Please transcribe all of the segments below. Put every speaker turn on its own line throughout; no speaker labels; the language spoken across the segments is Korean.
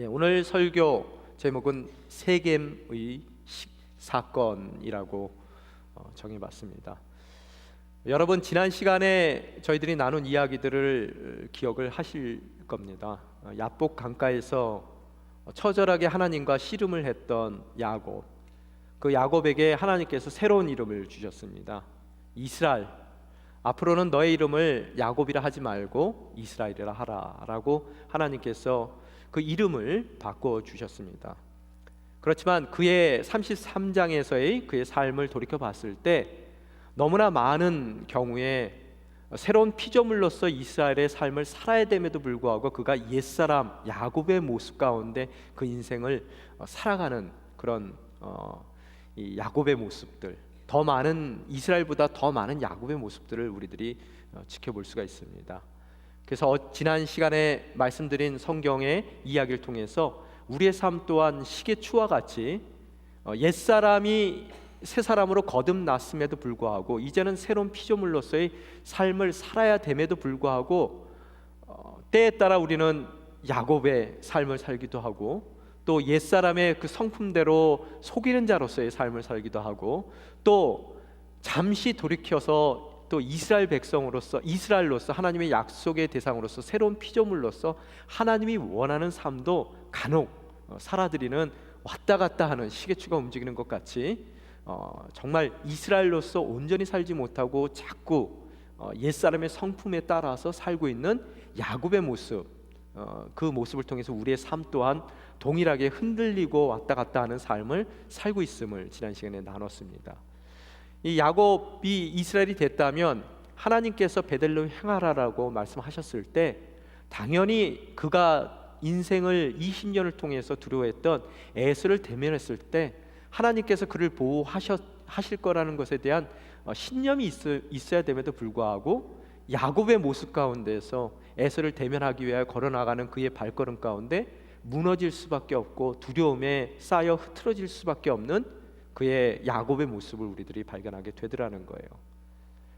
오늘 설교 제목은 세겜의 사건이라고 정해봤습니다. 여러분, 지난 시간에 저희들이 나눈 이야기들을 기억을 하실 겁니다. 야복 강가에서 처절하게 하나님과 씨름을 했던 야곱, 그 야곱에게 하나님께서 새로운 이름을 주셨습니다. 이스라엘. 앞으로는 너의 이름을 야곱이라 하지 말고 이스라엘이라 하라라고 하나님께서 그 이름을 바꿔 주셨습니다. 그렇지만 그의 33장에서의 그의 삶을 돌이켜 봤을 때 너무나 많은 경우에 새로운 피조물로서 이스라엘의 삶을 살아야 됨에도 불구하고 그가 옛사람 야곱의 모습 가운데 그 인생을 살아가는 그런 이 야곱의 모습들, 더 많은 이스라엘보다 더 많은 야곱의 모습들을 우리들이 지켜볼 수가 있습니다. 그래서 지난 시간에 말씀드린 성경의 이야기를 통해서 우리의 삶 또한 시계추와 같이 옛사람이 새사람으로 거듭났음에도 불구하고 이제는 새로운 피조물로서의 삶을 살아야 됨에도 불구하고 때에 따라 우리는 야곱의 삶을 살기도 하고 또 옛사람의 그 성품대로 속이는 자로서의 삶을 살기도 하고 또 잠시 돌이켜서 또 이스라엘 백성으로서 이스라엘로서 하나님의 약속의 대상으로서 새로운 피조물로서 하나님이 원하는 삶도 간혹 살아드리는 왔다 갔다 하는 시계추가 움직이는 것 같이 정말 이스라엘로서 온전히 살지 못하고 자꾸 옛사람의 성품에 따라서 살고 있는 야곱의 모습, 그 모습을 통해서 우리의 삶 또한 동일하게 흔들리고 왔다 갔다 하는 삶을 살고 있음을 지난 시간에 나눴습니다. 이 야곱이 이스라엘이 됐다면 하나님께서 베델로 행하라라고 말씀하셨을 때 당연히 그가 인생을 20년을 통해서 두려워했던 에서를 대면했을 때 하나님께서 그를 보호하실 거라는 것에 대한 신념이 있어야 됨에도 불구하고 야곱의 모습 가운데서 에서를 대면하기 위하여 걸어나가는 그의 발걸음 가운데 무너질 수밖에 없고 두려움에 쌓여 흐트러질 수밖에 없는 그의 야곱의 모습을 우리들이 발견하게 되더라는 거예요.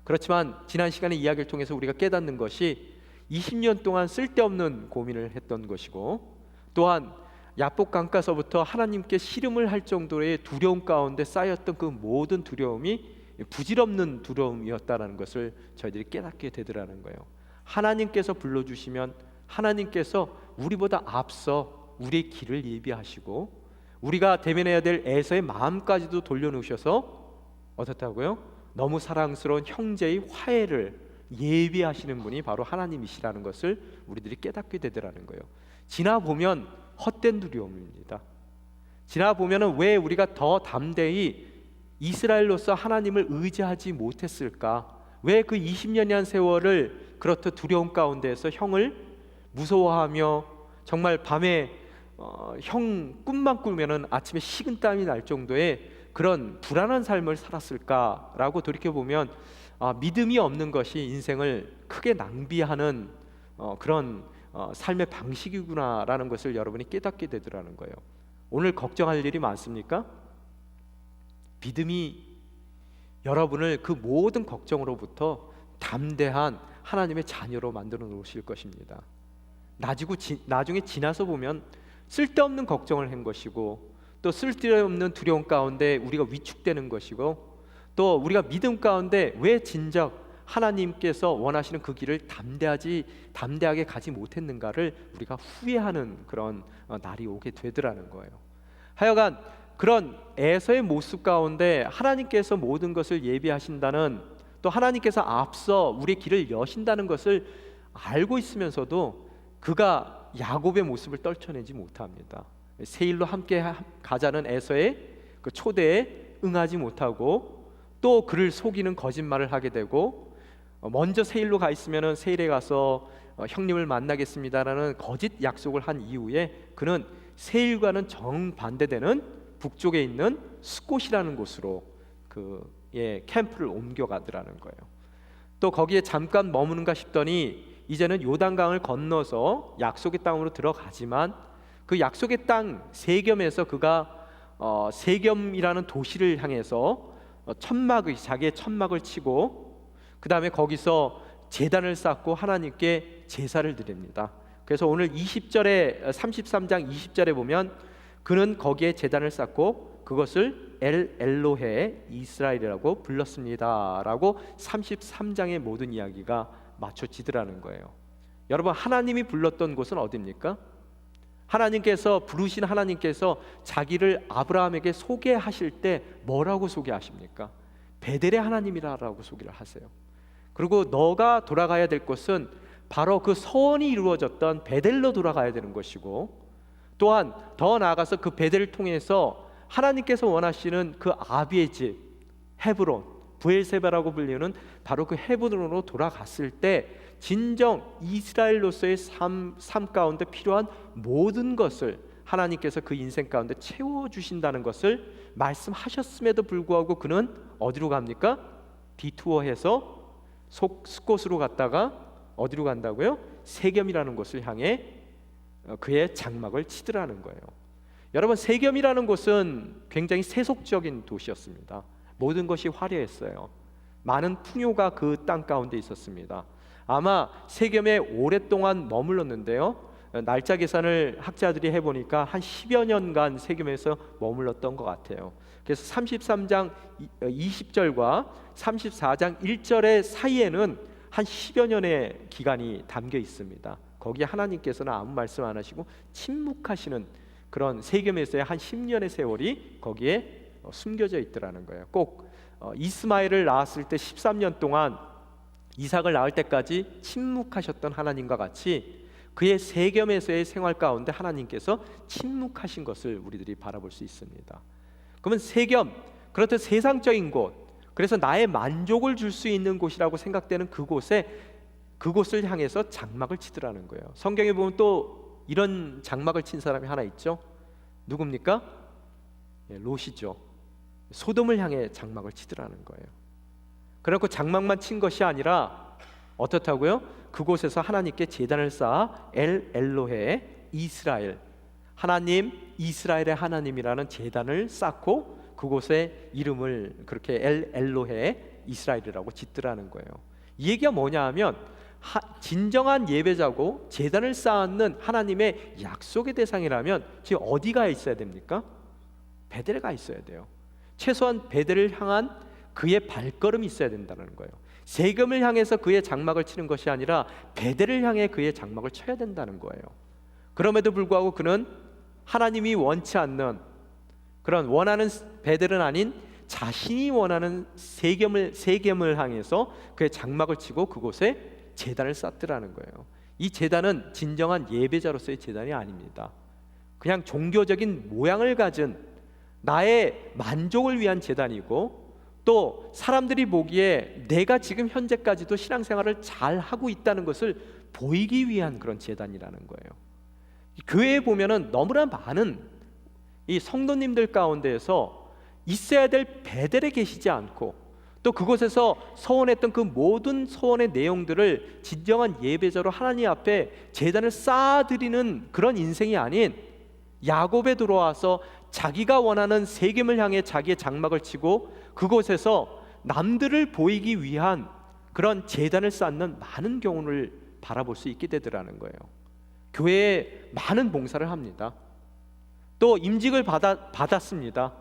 그렇지만 지난 시간의 이야기를 통해서 우리가 깨닫는 것이 20년 동안 쓸데없는 고민을 했던 것이고 또한 야복 강가서부터 하나님께 씨름을 할 정도의 두려움 가운데 쌓였던 그 모든 두려움이 부질없는 두려움이었다는 것을 저희들이 깨닫게 되더라는 거예요. 하나님께서 불러주시면 하나님께서 우리보다 앞서 우리의 길을 예비하시고 우리가 대면해야 될 에서의 마음까지도 돌려놓으셔서 어떻다고요? 너무 사랑스러운 형제의 화해를 예비하시는 분이 바로 하나님이시라는 것을 우리들이 깨닫게 되더라는 거예요. 지나보면 헛된 두려움입니다. 지나보면 왜 우리가 더 담대히 이스라엘로서 하나님을 의지하지 못했을까? 왜 그 20년이란 세월을 그렇듯 두려움 가운데서 형을 무서워하며 정말 밤에 형 꿈만 꾸면은 아침에 식은땀이 날 정도의 그런 불안한 삶을 살았을까라고 돌이켜보면 믿음이 없는 것이 인생을 크게 낭비하는 그런 삶의 방식이구나라는 것을 여러분이 깨닫게 되더라는 거예요. 오늘 걱정할 일이 많습니까? 믿음이 여러분을 그 모든 걱정으로부터 담대한 하나님의 자녀로 만들어 놓으실 것입니다. 나중에 지나서 보면 쓸데없는 걱정을 한 것이고 또 쓸데없는 두려움 가운데 우리가 위축되는 것이고 또 우리가 믿음 가운데 왜 진작 하나님께서 원하시는 그 길을 담대하게 가지 못했는가를 우리가 후회하는 그런 날이 오게 되더라는 거예요. 하여간 그런 에서의 모습 가운데 하나님께서 모든 것을 예비하신다는 또 하나님께서 앞서 우리의 길을 여신다는 것을 알고 있으면서도 그가 야곱의 모습을 떨쳐내지 못합니다. 세일로 함께 가자는 에서의 그 초대에 응하지 못하고 또 그를 속이는 거짓말을 하게 되고 먼저 세일로 가 있으면 세일에 가서 형님을 만나겠습니다라는 거짓 약속을 한 이후에 그는 세일과는 정반대되는 북쪽에 있는 숫곳이라는 곳으로 캠프를 옮겨가더라는 거예요. 또 거기에 잠깐 머무는가 싶더니 이제는 요단강을 건너서 약속의 땅으로 들어가지만 그 약속의 땅 세겜에서 그가 세겜이라는 도시를 향해서 자기의 천막을 치고 그 다음에 거기서 제단을 쌓고 하나님께 제사를 드립니다. 그래서 오늘 20절에 33장 20절에 보면 그는 거기에 제단을 쌓고 그것을 엘로헤 이스라엘이라고 불렀습니다라고 33장의 모든 이야기가 맞춰지더라는 거예요. 여러분, 하나님이 불렀던 곳은 어디입니까? 하나님께서 부르신 하나님께서 자기를 아브라함에게 소개하실 때 뭐라고 소개하십니까? 베델의 하나님이라고 소개를 하세요. 그리고 너가 돌아가야 될 곳은 바로 그 소원이 이루어졌던 베델로 돌아가야 되는 것이고, 또한 더 나아가서 그 베델을 통해서 하나님께서 원하시는 그 아비의 집 헤브론, 브엘세바라고 불리는 바로 그 헤브론으로 돌아갔을 때 진정 이스라엘로서의 삶 가운데 필요한 모든 것을 하나님께서 그 인생 가운데 채워주신다는 것을 말씀하셨음에도 불구하고 그는 어디로 갑니까? 디투어해서 스콧으로 갔다가 어디로 간다고요? 세겜이라는 곳을 향해 그의 장막을 치더라는 거예요. 여러분, 세겜이라는 곳은 굉장히 세속적인 도시였습니다. 모든 것이 화려했어요. 많은 풍요가 그 땅 가운데 있었습니다. 아마 세겜에 오랫동안 머물렀는데요, 날짜 계산을 학자들이 해보니까 한 10여 년간 세겜에서 머물렀던 것 같아요. 그래서 33장 20절과 34장 1절의 사이에는 한 10여 년의 기간이 담겨 있습니다. 거기에 하나님께서는 아무 말씀 안 하시고 침묵하시는 그런 세겜에서의 한 10년의 세월이 거기에 숨겨져 있더라는 거예요. 꼭 이스마엘을 낳았을 때 13년 동안 이삭을 낳을 때까지 침묵하셨던 하나님과 같이 그의 세겜에서의 생활 가운데 하나님께서 침묵하신 것을 우리들이 바라볼 수 있습니다. 그러면 세겜, 그렇듯 세상적인 곳, 그래서 나의 만족을 줄 수 있는 곳이라고 생각되는 그곳을 향해서 장막을 치더라는 거예요. 성경에 보면 또 이런 장막을 친 사람이 하나 있죠. 누굽니까? 롯이죠. 소돔을 향해 장막을 치더라는 거예요. 그래서 장막만 친 것이 아니라 어떻다고요? 그곳에서 하나님께 제단을 쌓아 엘로헤 이스라엘, 하나님 이스라엘의 하나님이라는 제단을 쌓고 그곳에 이름을 그렇게 엘로헤 이스라엘이라고 짓더라는 거예요. 이 얘기가 뭐냐 하면 진정한 예배자고 제단을 쌓는 하나님의 약속의 대상이라면 지금 어디가 있어야 됩니까? 베델에 가 있어야 돼요. 최소한 베델을 향한 그의 발걸음이 있어야 된다는 거예요. 세겜을 향해서 그의 장막을 치는 것이 아니라 베델을 향해 그의 장막을 쳐야 된다는 거예요. 그럼에도 불구하고 그는 하나님이 원치 않는 그런 원하는 베델은 아닌 자신이 원하는 세겜을 향해서 그의 장막을 치고 그곳에 제단을 쌓더라는 거예요. 이 제단은 진정한 예배자로서의 제단이 아닙니다. 그냥 종교적인 모양을 가진 나의 만족을 위한 제단이고, 또 사람들이 보기에 내가 지금 현재까지도 신앙생활을 잘 하고 있다는 것을 보이기 위한 그런 제단이라는 거예요. 교회에 보면은 너무나 많은 이 성도님들 가운데에서 있어야 될 베델에 계시지 않고, 또 그곳에서 서원했던 그 모든 서원의 내용들을 진정한 예배자로 하나님 앞에 제단을 쌓아드리는 그런 인생이 아닌 야곱에 들어와서 자기가 원하는 세겜을 향해 자기의 장막을 치고 그곳에서 남들을 보이기 위한 그런 제단을 쌓는 많은 경우를 바라볼 수 있게 되더라는 거예요. 교회에 많은 봉사를 합니다. 또 임직을 받았습니다.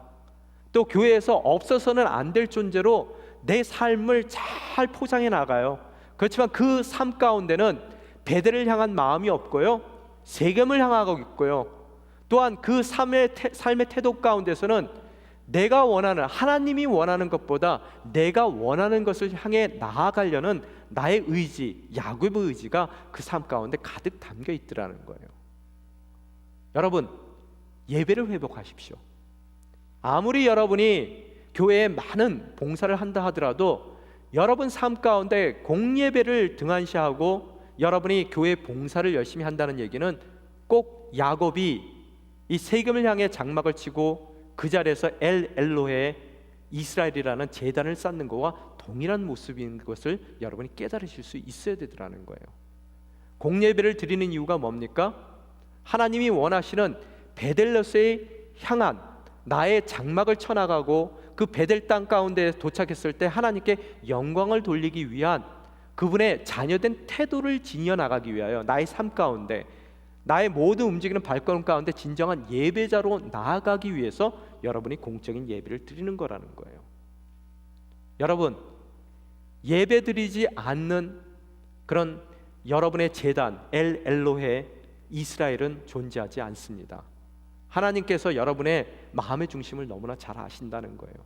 또 교회에서 없어서는 안 될 존재로 내 삶을 잘 포장해 나가요. 그렇지만 그 삶 가운데는 베델을 향한 마음이 없고요, 세겜을 향하고 있고요, 또한 그 삶의 태도 가운데서는 내가 원하는, 하나님이 원하는 것보다 내가 원하는 것을 향해 나아가려는 나의 의지, 야곱의 의지가 그 삶 가운데 가득 담겨 있더라는 거예요. 여러분, 예배를 회복하십시오. 아무리 여러분이 교회에 많은 봉사를 한다 하더라도 여러분 삶 가운데 공예배를 등한시하고 여러분이 교회 봉사를 열심히 한다는 얘기는 꼭 야곱이 이 세겜을 향해 장막을 치고 그 자리에서 엘로헤 이스라엘이라는 제단을 쌓는 것과 동일한 모습인 것을 여러분이 깨달으실 수 있어야 되더라는 거예요. 공예배를 드리는 이유가 뭡니까? 하나님이 원하시는 베델로스에 향한 나의 장막을 쳐나가고 그 베델 땅 가운데 도착했을 때 하나님께 영광을 돌리기 위한 그분의 자녀된 태도를 지녀나가기 위하여 나의 삶 가운데 나의 모든 움직이는 발걸음 가운데 진정한 예배자로 나아가기 위해서 여러분이 공적인 예배를 드리는 거라는 거예요. 여러분, 예배드리지 않는 그런 여러분의 제단 엘 엘로헤 이스라엘은 존재하지 않습니다. 하나님께서 여러분의 마음의 중심을 너무나 잘 아신다는 거예요.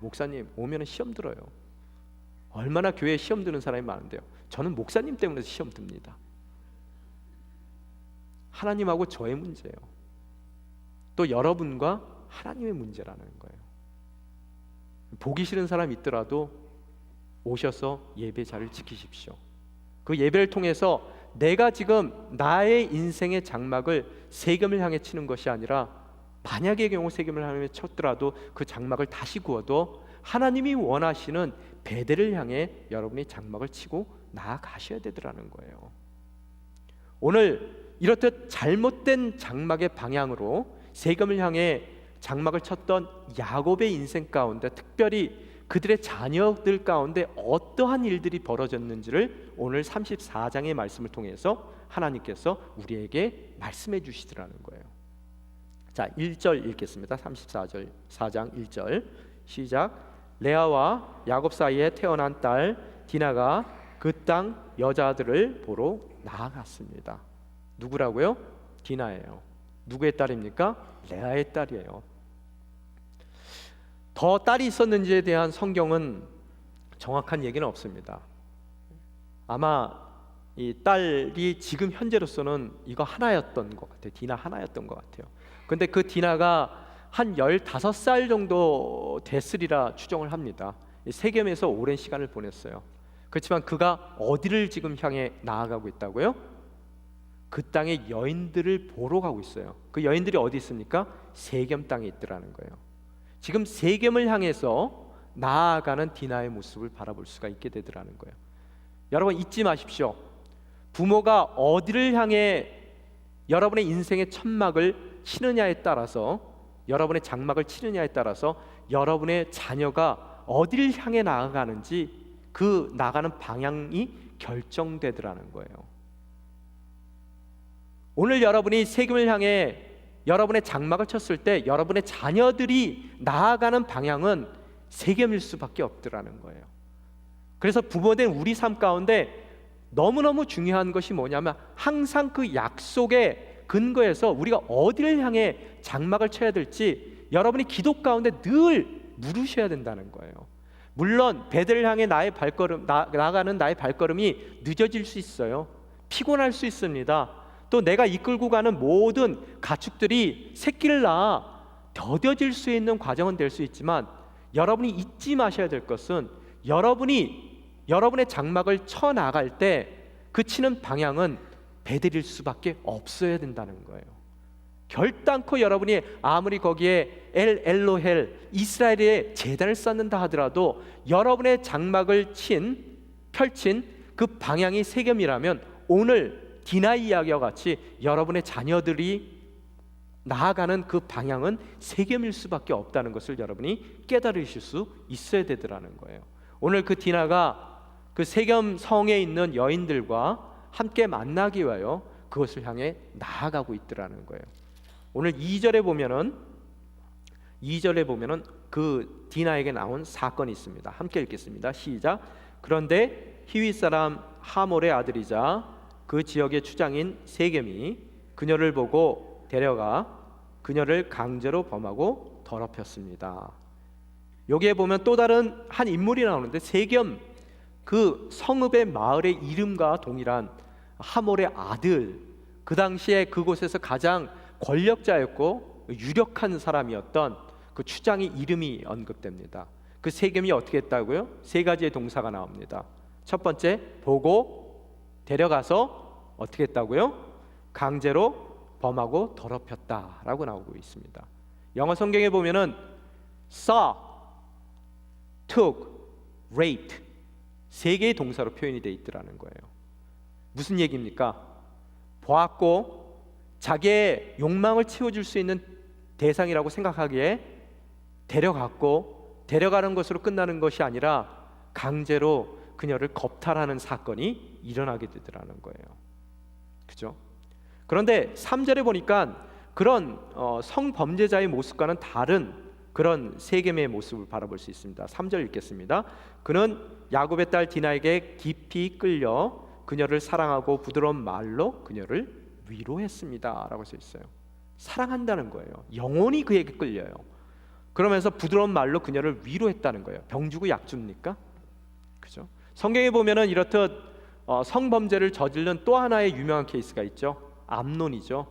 목사님 오면은 시험 들어요. 얼마나 교회에 시험 드는 사람이 많은데요. 저는 목사님 때문에 시험 듭니다. 하나님하고 저의 문제예요. 또 여러분과 하나님의 문제라는 거예요. 보기 싫은 사람 있더라도 오셔서 예배 자리를 지키십시오. 그 예배를 통해서 내가 지금 나의 인생의 장막을 세겜을 향해 치는 것이 아니라, 만약의 경우 세겜을 향해 쳤더라도 그 장막을 다시 구워도 하나님이 원하시는 베델을 향해 여러분이 장막을 치고 나아가셔야 되더라는 거예요. 오늘 이렇듯 잘못된 장막의 방향으로 세겜을 향해 장막을 쳤던 야곱의 인생 가운데, 특별히 그들의 자녀들 가운데 어떠한 일들이 벌어졌는지를 오늘 34장의 말씀을 통해서 하나님께서 우리에게 말씀해 주시더라는 거예요. 자, 1절 읽겠습니다. 34절 4장 1절 시작. 레아와 야곱 사이에 태어난 딸 디나가 그 땅 여자들을 보러 나아갔습니다. 누구라고요? 디나예요. 누구의 딸입니까? 레아의 딸이에요. 더 딸이 있었는지에 대한 성경은 정확한 얘기는 없습니다. 아마 이 딸이 지금 현재로서는 이거 하나였던 것 같아요. 디나 하나였던 것 같아요. 근데 그 디나가 한 15살 정도 됐으리라 추정을 합니다. 세겜에서 오랜 시간을 보냈어요. 그렇지만 그가 어디를 지금 향해 나아가고 있다고요? 그 땅의 여인들을 보러 가고 있어요. 그 여인들이 어디 있습니까? 세겜 땅에 있더라는 거예요. 지금 세겜을 향해서 나아가는 디나의 모습을 바라볼 수가 있게 되더라는 거예요. 여러분 잊지 마십시오. 부모가 어디를 향해 여러분의 인생의 천막을 치느냐에 따라서, 여러분의 장막을 치느냐에 따라서 여러분의 자녀가 어디를 향해 나아가는지 그 나가는 방향이 결정되더라는 거예요. 오늘 여러분이 세겜을 향해 여러분의 장막을 쳤을 때 여러분의 자녀들이 나아가는 방향은 세겜일 수밖에 없더라는 거예요. 그래서 부모된 우리 삶 가운데 너무너무 중요한 것이 뭐냐면, 항상 그 약속의 근거에서 우리가 어디를 향해 장막을 쳐야 될지 여러분이 기도 가운데 늘 물으셔야 된다는 거예요. 물론 베델을 향해 나의 발걸음, 나가는 나의 발걸음이 늦어질 수 있어요. 피곤할 수 있습니다. 또 내가 이끌고 가는 모든 가축들이 새끼를 낳아 더뎌질 수 있는 과정은 될 수 있지만, 여러분이 잊지 마셔야 될 것은 여러분이 여러분의 장막을 쳐 나갈 때 그 치는 방향은 베델일 수밖에 없어야 된다는 거예요. 결단코 여러분이 아무리 거기에 엘 엘로헬 이스라엘의 제단을 쌓는다 하더라도 여러분의 장막을 펼친 그 방향이 세겜이라면, 오늘 디나 이야기와 같이 여러분의 자녀들이 나아가는 그 방향은 세겜일 수밖에 없다는 것을 여러분이 깨달으실 수 있어야 되더라는 거예요. 오늘 그 디나가 그 세겜 성에 있는 여인들과 함께 만나기 위하여 그것을 향해 나아가고 있더라는 거예요. 오늘 2절에 보면은 그 디나에게 나온 사건이 있습니다. 함께 읽겠습니다. 시작. 그런데 히윗 사람 하몰의 아들이자 그 지역의 추장인 세겜이 그녀를 보고 데려가 그녀를 강제로 범하고 더럽혔습니다. 여기에 보면 또 다른 한 인물이 나오는데, 세겜 그 성읍의 마을의 이름과 동일한 하몰의 아들, 그 당시에 그곳에서 가장 권력자였고 유력한 사람이었던 그 추장의 이름이 언급됩니다. 그 세겜이 어떻게 했다고요? 세 가지의 동사가 나옵니다. 첫 번째, 보고 데려가서 어떻게 했다고요? 강제로 범하고 더럽혔다라고 나오고 있습니다. 영어 성경에 보면은 saw, took, raped 세 개의 동사로 표현이 되어 있더라는 거예요. 무슨 얘기입니까? 보았고 자기의 욕망을 채워줄 수 있는 대상이라고 생각하기에 데려갔고, 데려가는 것으로 끝나는 것이 아니라 강제로 그녀를 겁탈하는 사건이 일어나게 되더라는 거예요. 그죠? 그런데 3절에 보니까 그런 성범죄자의 모습과는 다른 그런 세겜의 모습을 바라볼 수 있습니다. 3절 읽겠습니다. 그는 야곱의 딸 디나에게 깊이 끌려 그녀를 사랑하고 부드러운 말로 그녀를 위로했습니다 라고 써 있어요. 사랑한다는 거예요. 영원히 그에게 끌려요. 그러면서 부드러운 말로 그녀를 위로했다는 거예요. 병 주고 약 줍니까? 그죠? 성경에 보면은 이렇듯 성범죄를 저지른 또 하나의 유명한 케이스가 있죠. 암논이죠.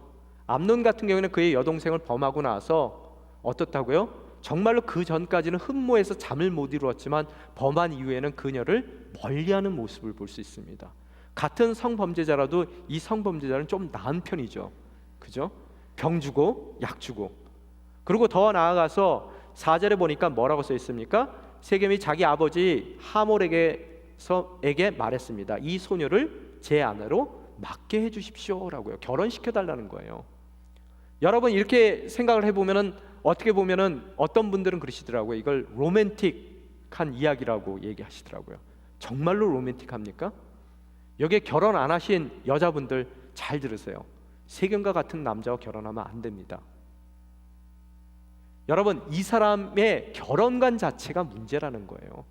암논 같은 경우는 그의 여동생을 범하고 나서 어떻다고요? 정말로 그 전까지는 흠모해서 잠을 못 이루었지만 범한 이후에는 그녀를 멀리하는 모습을 볼 수 있습니다. 같은 성범죄자라도 이 성범죄자는 좀 나은 편이죠. 그죠? 병 주고 약 주고. 그리고 더 나아가서 4절에 보니까 뭐라고 써 있습니까? 세겜이 자기 아버지 하몰에게 말했습니다. 이 소녀를 제 아내로 맡게 해주십시오라고요. 결혼시켜 달라는 거예요. 여러분 이렇게 생각을 해보면은 어떻게 보면은 어떤 분들은 그러시더라고요. 이걸 로맨틱한 이야기라고 얘기하시더라고요. 정말로 로맨틱합니까? 여기에 결혼 안 하신 여자분들 잘 들으세요. 세겜과 같은 남자와 결혼하면 안 됩니다. 여러분 이 사람의 결혼관 자체가 문제라는 거예요.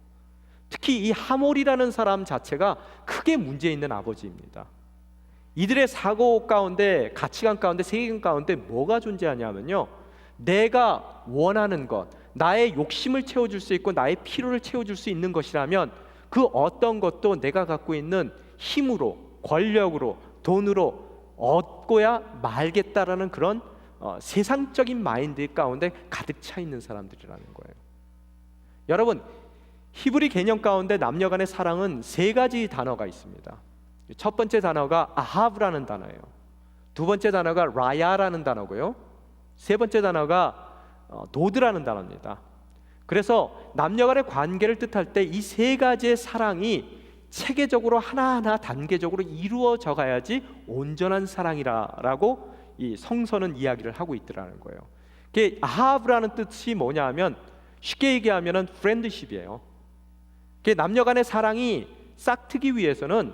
특히 이 하몰이라는 사람 자체가 크게 문제 있는 아버지입니다. 이들의 사고 가운데, 가치관 가운데, 세계관 가운데 뭐가 존재하냐면요, 내가 원하는 것, 나의 욕심을 채워줄 수 있고 나의 필요를 채워줄 수 있는 것이라면 그 어떤 것도 내가 갖고 있는 힘으로, 권력으로, 돈으로 얻고야 말겠다라는 그런 세상적인 마인드 가운데 가득 차 있는 사람들이라는 거예요. 여러분 히브리 개념 가운데 남녀 간의 사랑은 세 가지 단어가 있습니다. 첫 번째 단어가 아하브라는 단어예요. 두 번째 단어가 라야라는 단어고요. 세 번째 단어가 도드라는 단어입니다. 그래서 남녀 간의 관계를 뜻할 때 이 세 가지의 사랑이 체계적으로 하나하나 단계적으로 이루어져 가야지 온전한 사랑이라고 이 성서는 이야기를 하고 있더라는 거예요. 그게 아하브라는 뜻이 뭐냐 하면 쉽게 얘기하면은 프렌드십이에요. 그게 남녀 간의 사랑이 싹트기 위해서는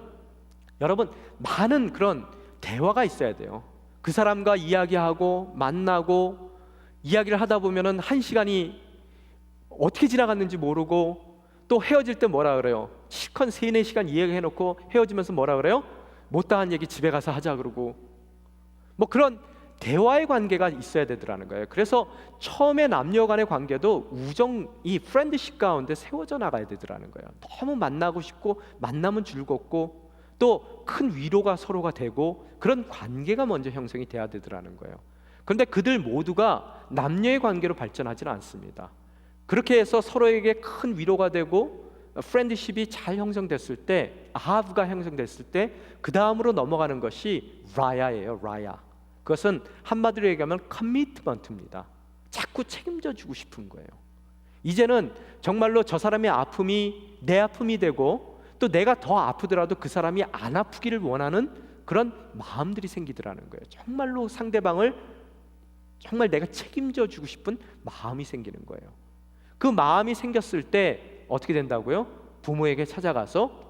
여러분 많은 그런 대화가 있어야 돼요. 그 사람과 이야기하고 만나고 이야기를 하다 보면은 한 시간이 어떻게 지나갔는지 모르고 또 헤어질 때 뭐라 그래요? 실컷 3-4시간 이야기해놓고 헤어지면서 뭐라 그래요? 못다한 얘기 집에 가서 하자 그러고 뭐 그런 대화의 관계가 있어야 되더라는 거예요. 그래서 처음에 남녀 간의 관계도 우정이 프렌드십 가운데 세워져 나가야 되더라는 거예요. 너무 만나고 싶고 만나면 즐겁고 또 큰 위로가 서로가 되고 그런 관계가 먼저 형성이 돼야 되더라는 거예요. 그런데 그들 모두가 남녀의 관계로 발전하지는 않습니다. 그렇게 해서 서로에게 큰 위로가 되고 프렌드십이 잘 형성됐을 때, 아하브가 형성됐을 때 그 다음으로 넘어가는 것이 라야예요. 라야. 그것은 한마디로 얘기하면 커미트먼트입니다. 자꾸 책임져 주고 싶은 거예요. 이제는 정말로 저 사람의 아픔이 내 아픔이 되고 또 내가 더 아프더라도 그 사람이 안 아프기를 원하는 그런 마음들이 생기더라는 거예요. 정말로 상대방을 정말 내가 책임져 주고 싶은 마음이 생기는 거예요. 그 마음이 생겼을 때 어떻게 된다고요? 부모에게 찾아가서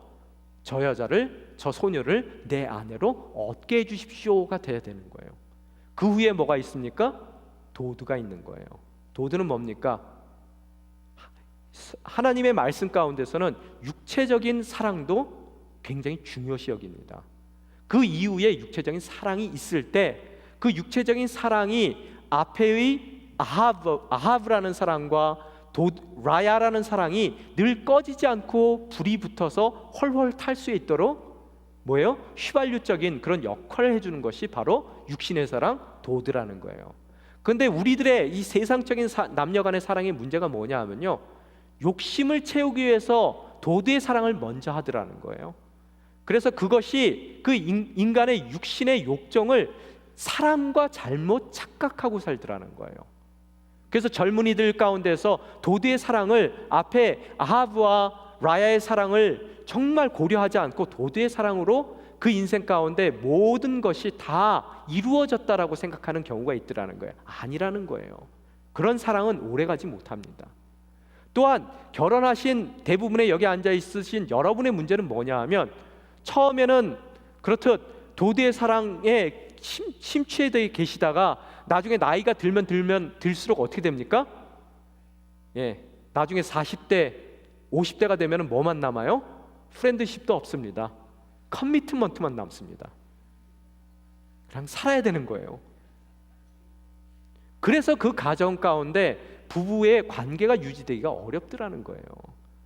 저 여자를, 저 소녀를 내 아내로 얻게 해주십시오가 돼야 되는 거예요. 그 후에 뭐가 있습니까? 도드가 있는 거예요. 도드는 뭡니까? 하나님의 말씀 가운데서는 육체적인 사랑도 굉장히 중요시 여깁니다. 그 이후에 육체적인 사랑이 있을 때 그 육체적인 사랑이 앞에의 아하브라는 사랑과 라야라는 사랑이 늘 꺼지지 않고 불이 붙어서 헐헐 탈 수 있도록 뭐예요? 휘발유적인 그런 역할을 해주는 것이 바로 육신의 사랑, 도드라는 거예요. 그런데 우리들의 이 세상적인 남녀 간의 사랑의 문제가 뭐냐 하면요, 욕심을 채우기 위해서 도드의 사랑을 먼저 하더라는 거예요. 그래서 그것이 그 인간의 육신의 욕정을 사람과 잘못 착각하고 살더라는 거예요. 그래서 젊은이들 가운데서 도드의 사랑을 앞에 아하브와 라야의 사랑을 정말 고려하지 않고 도드의 사랑으로 그 인생 가운데 모든 것이 다 이루어졌다라고 생각하는 경우가 있더라는 거예요. 아니라는 거예요. 그런 사랑은 오래가지 못합니다. 또한 결혼하신 대부분의 여기 앉아 있으신 여러분의 문제는 뭐냐 하면 처음에는 그렇듯 도두의 사랑에 심취해 계시다가 나중에 나이가 들면 들수록 어떻게 됩니까? 나중에 40대, 50대가 되면 뭐만 남아요? 프렌드십도 없습니다. 커미트먼트만 남습니다. 그냥 살아야 되는 거예요. 그래서 그 가정 가운데 부부의 관계가 유지되기가 어렵더라는 거예요.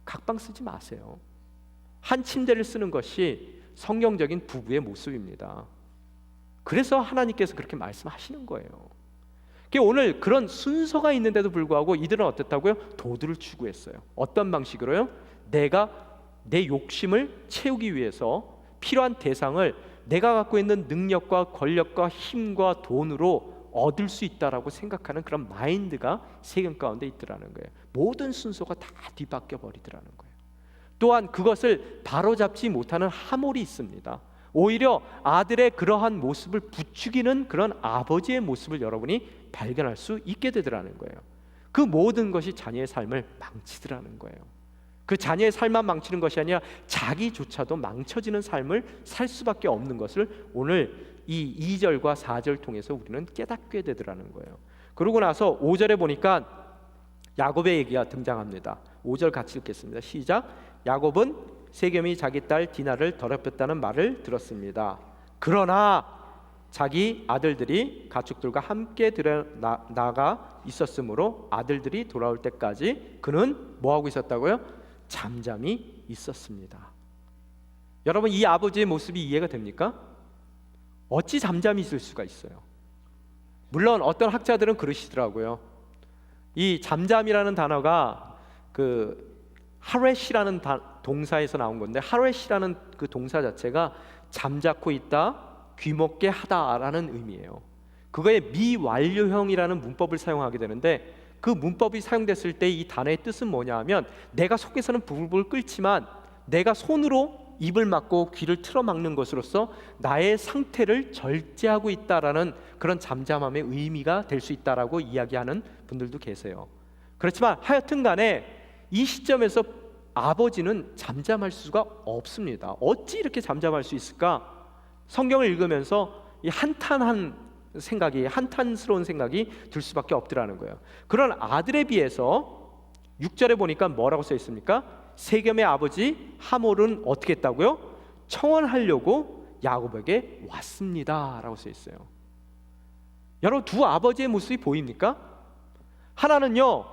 각방 쓰지 마세요. 한 침대를 쓰는 것이 성경적인 부부의 모습입니다. 그래서 하나님께서 그렇게 말씀하시는 거예요. 오늘 그런 순서가 있는데도 불구하고 이들은 어떻다고요? 도두를 추구했어요. 어떤 방식으로요? 내가 내 욕심을 채우기 위해서 필요한 대상을 내가 갖고 있는 능력과 권력과 힘과 돈으로 얻을 수 있다라고 생각하는 그런 마인드가 세겜 가운데 있더라는 거예요. 모든 순서가 다 뒤바뀌어 버리더라는 거예요. 또한 그것을 바로잡지 못하는 하몰이 있습니다. 오히려 아들의 그러한 모습을 부추기는 그런 아버지의 모습을 여러분이 발견할 수 있게 되더라는 거예요. 그 모든 것이 자녀의 삶을 망치더라는 거예요. 그 자녀의 삶만 망치는 것이 아니라 자기조차도 망쳐지는 삶을 살 수밖에 없는 것을 오늘 이 2절과 4절 통해서 우리는 깨닫게 되더라는 거예요. 그러고 나서 5절에 보니까 야곱의 얘기가 등장합니다. 5절 같이 읽겠습니다. 시작. 야곱은 세겜이 자기 딸 디나를 더럽혔다는 말을 들었습니다. 그러나 자기 아들들이 가축들과 함께 나가 있었으므로 아들들이 돌아올 때까지 그는 뭐하고 있었다고요? 잠잠히 있었습니다. 여러분, 이 아버지의 모습이 이해가 됩니까? 어찌 잠잠히 있을 수가 있어요? 물론 어떤 학자들은 그러시더라고요. 이 잠잠이라는 단어가 그 하렛이라는 동사에서 나온 건데, 하렛이라는 그 동사 자체가 잠자코 있다, 귀먹게 하다라는 의미예요. 그거에 미완료형이라는 문법을 사용하게 되는데, 그 문법이 사용됐을 때 이 단어의 뜻은 뭐냐 하면, 내가 속에서는 부글부글 끓지만 내가 손으로 입을 막고 귀를 틀어막는 것으로서 나의 상태를 절제하고 있다라는 그런 잠잠함의 의미가 될 수 있다라고 이야기하는 분들도 계세요. 그렇지만 하여튼 간에 이 시점에서 아버지는 잠잠할 수가 없습니다. 어찌 이렇게 잠잠할 수 있을까? 성경을 읽으면서 이 한탄스러운 생각이 들 수밖에 없더라는 거예요. 그런 아들에 비해서 6절에 보니까 뭐라고 써 있습니까? 세겜의 아버지 하몰은 어떻게 했다고요? 청혼하려고 야곱에게 왔습니다 라고 써 있어요. 여러분, 두 아버지의 모습이 보입니까? 하나는요,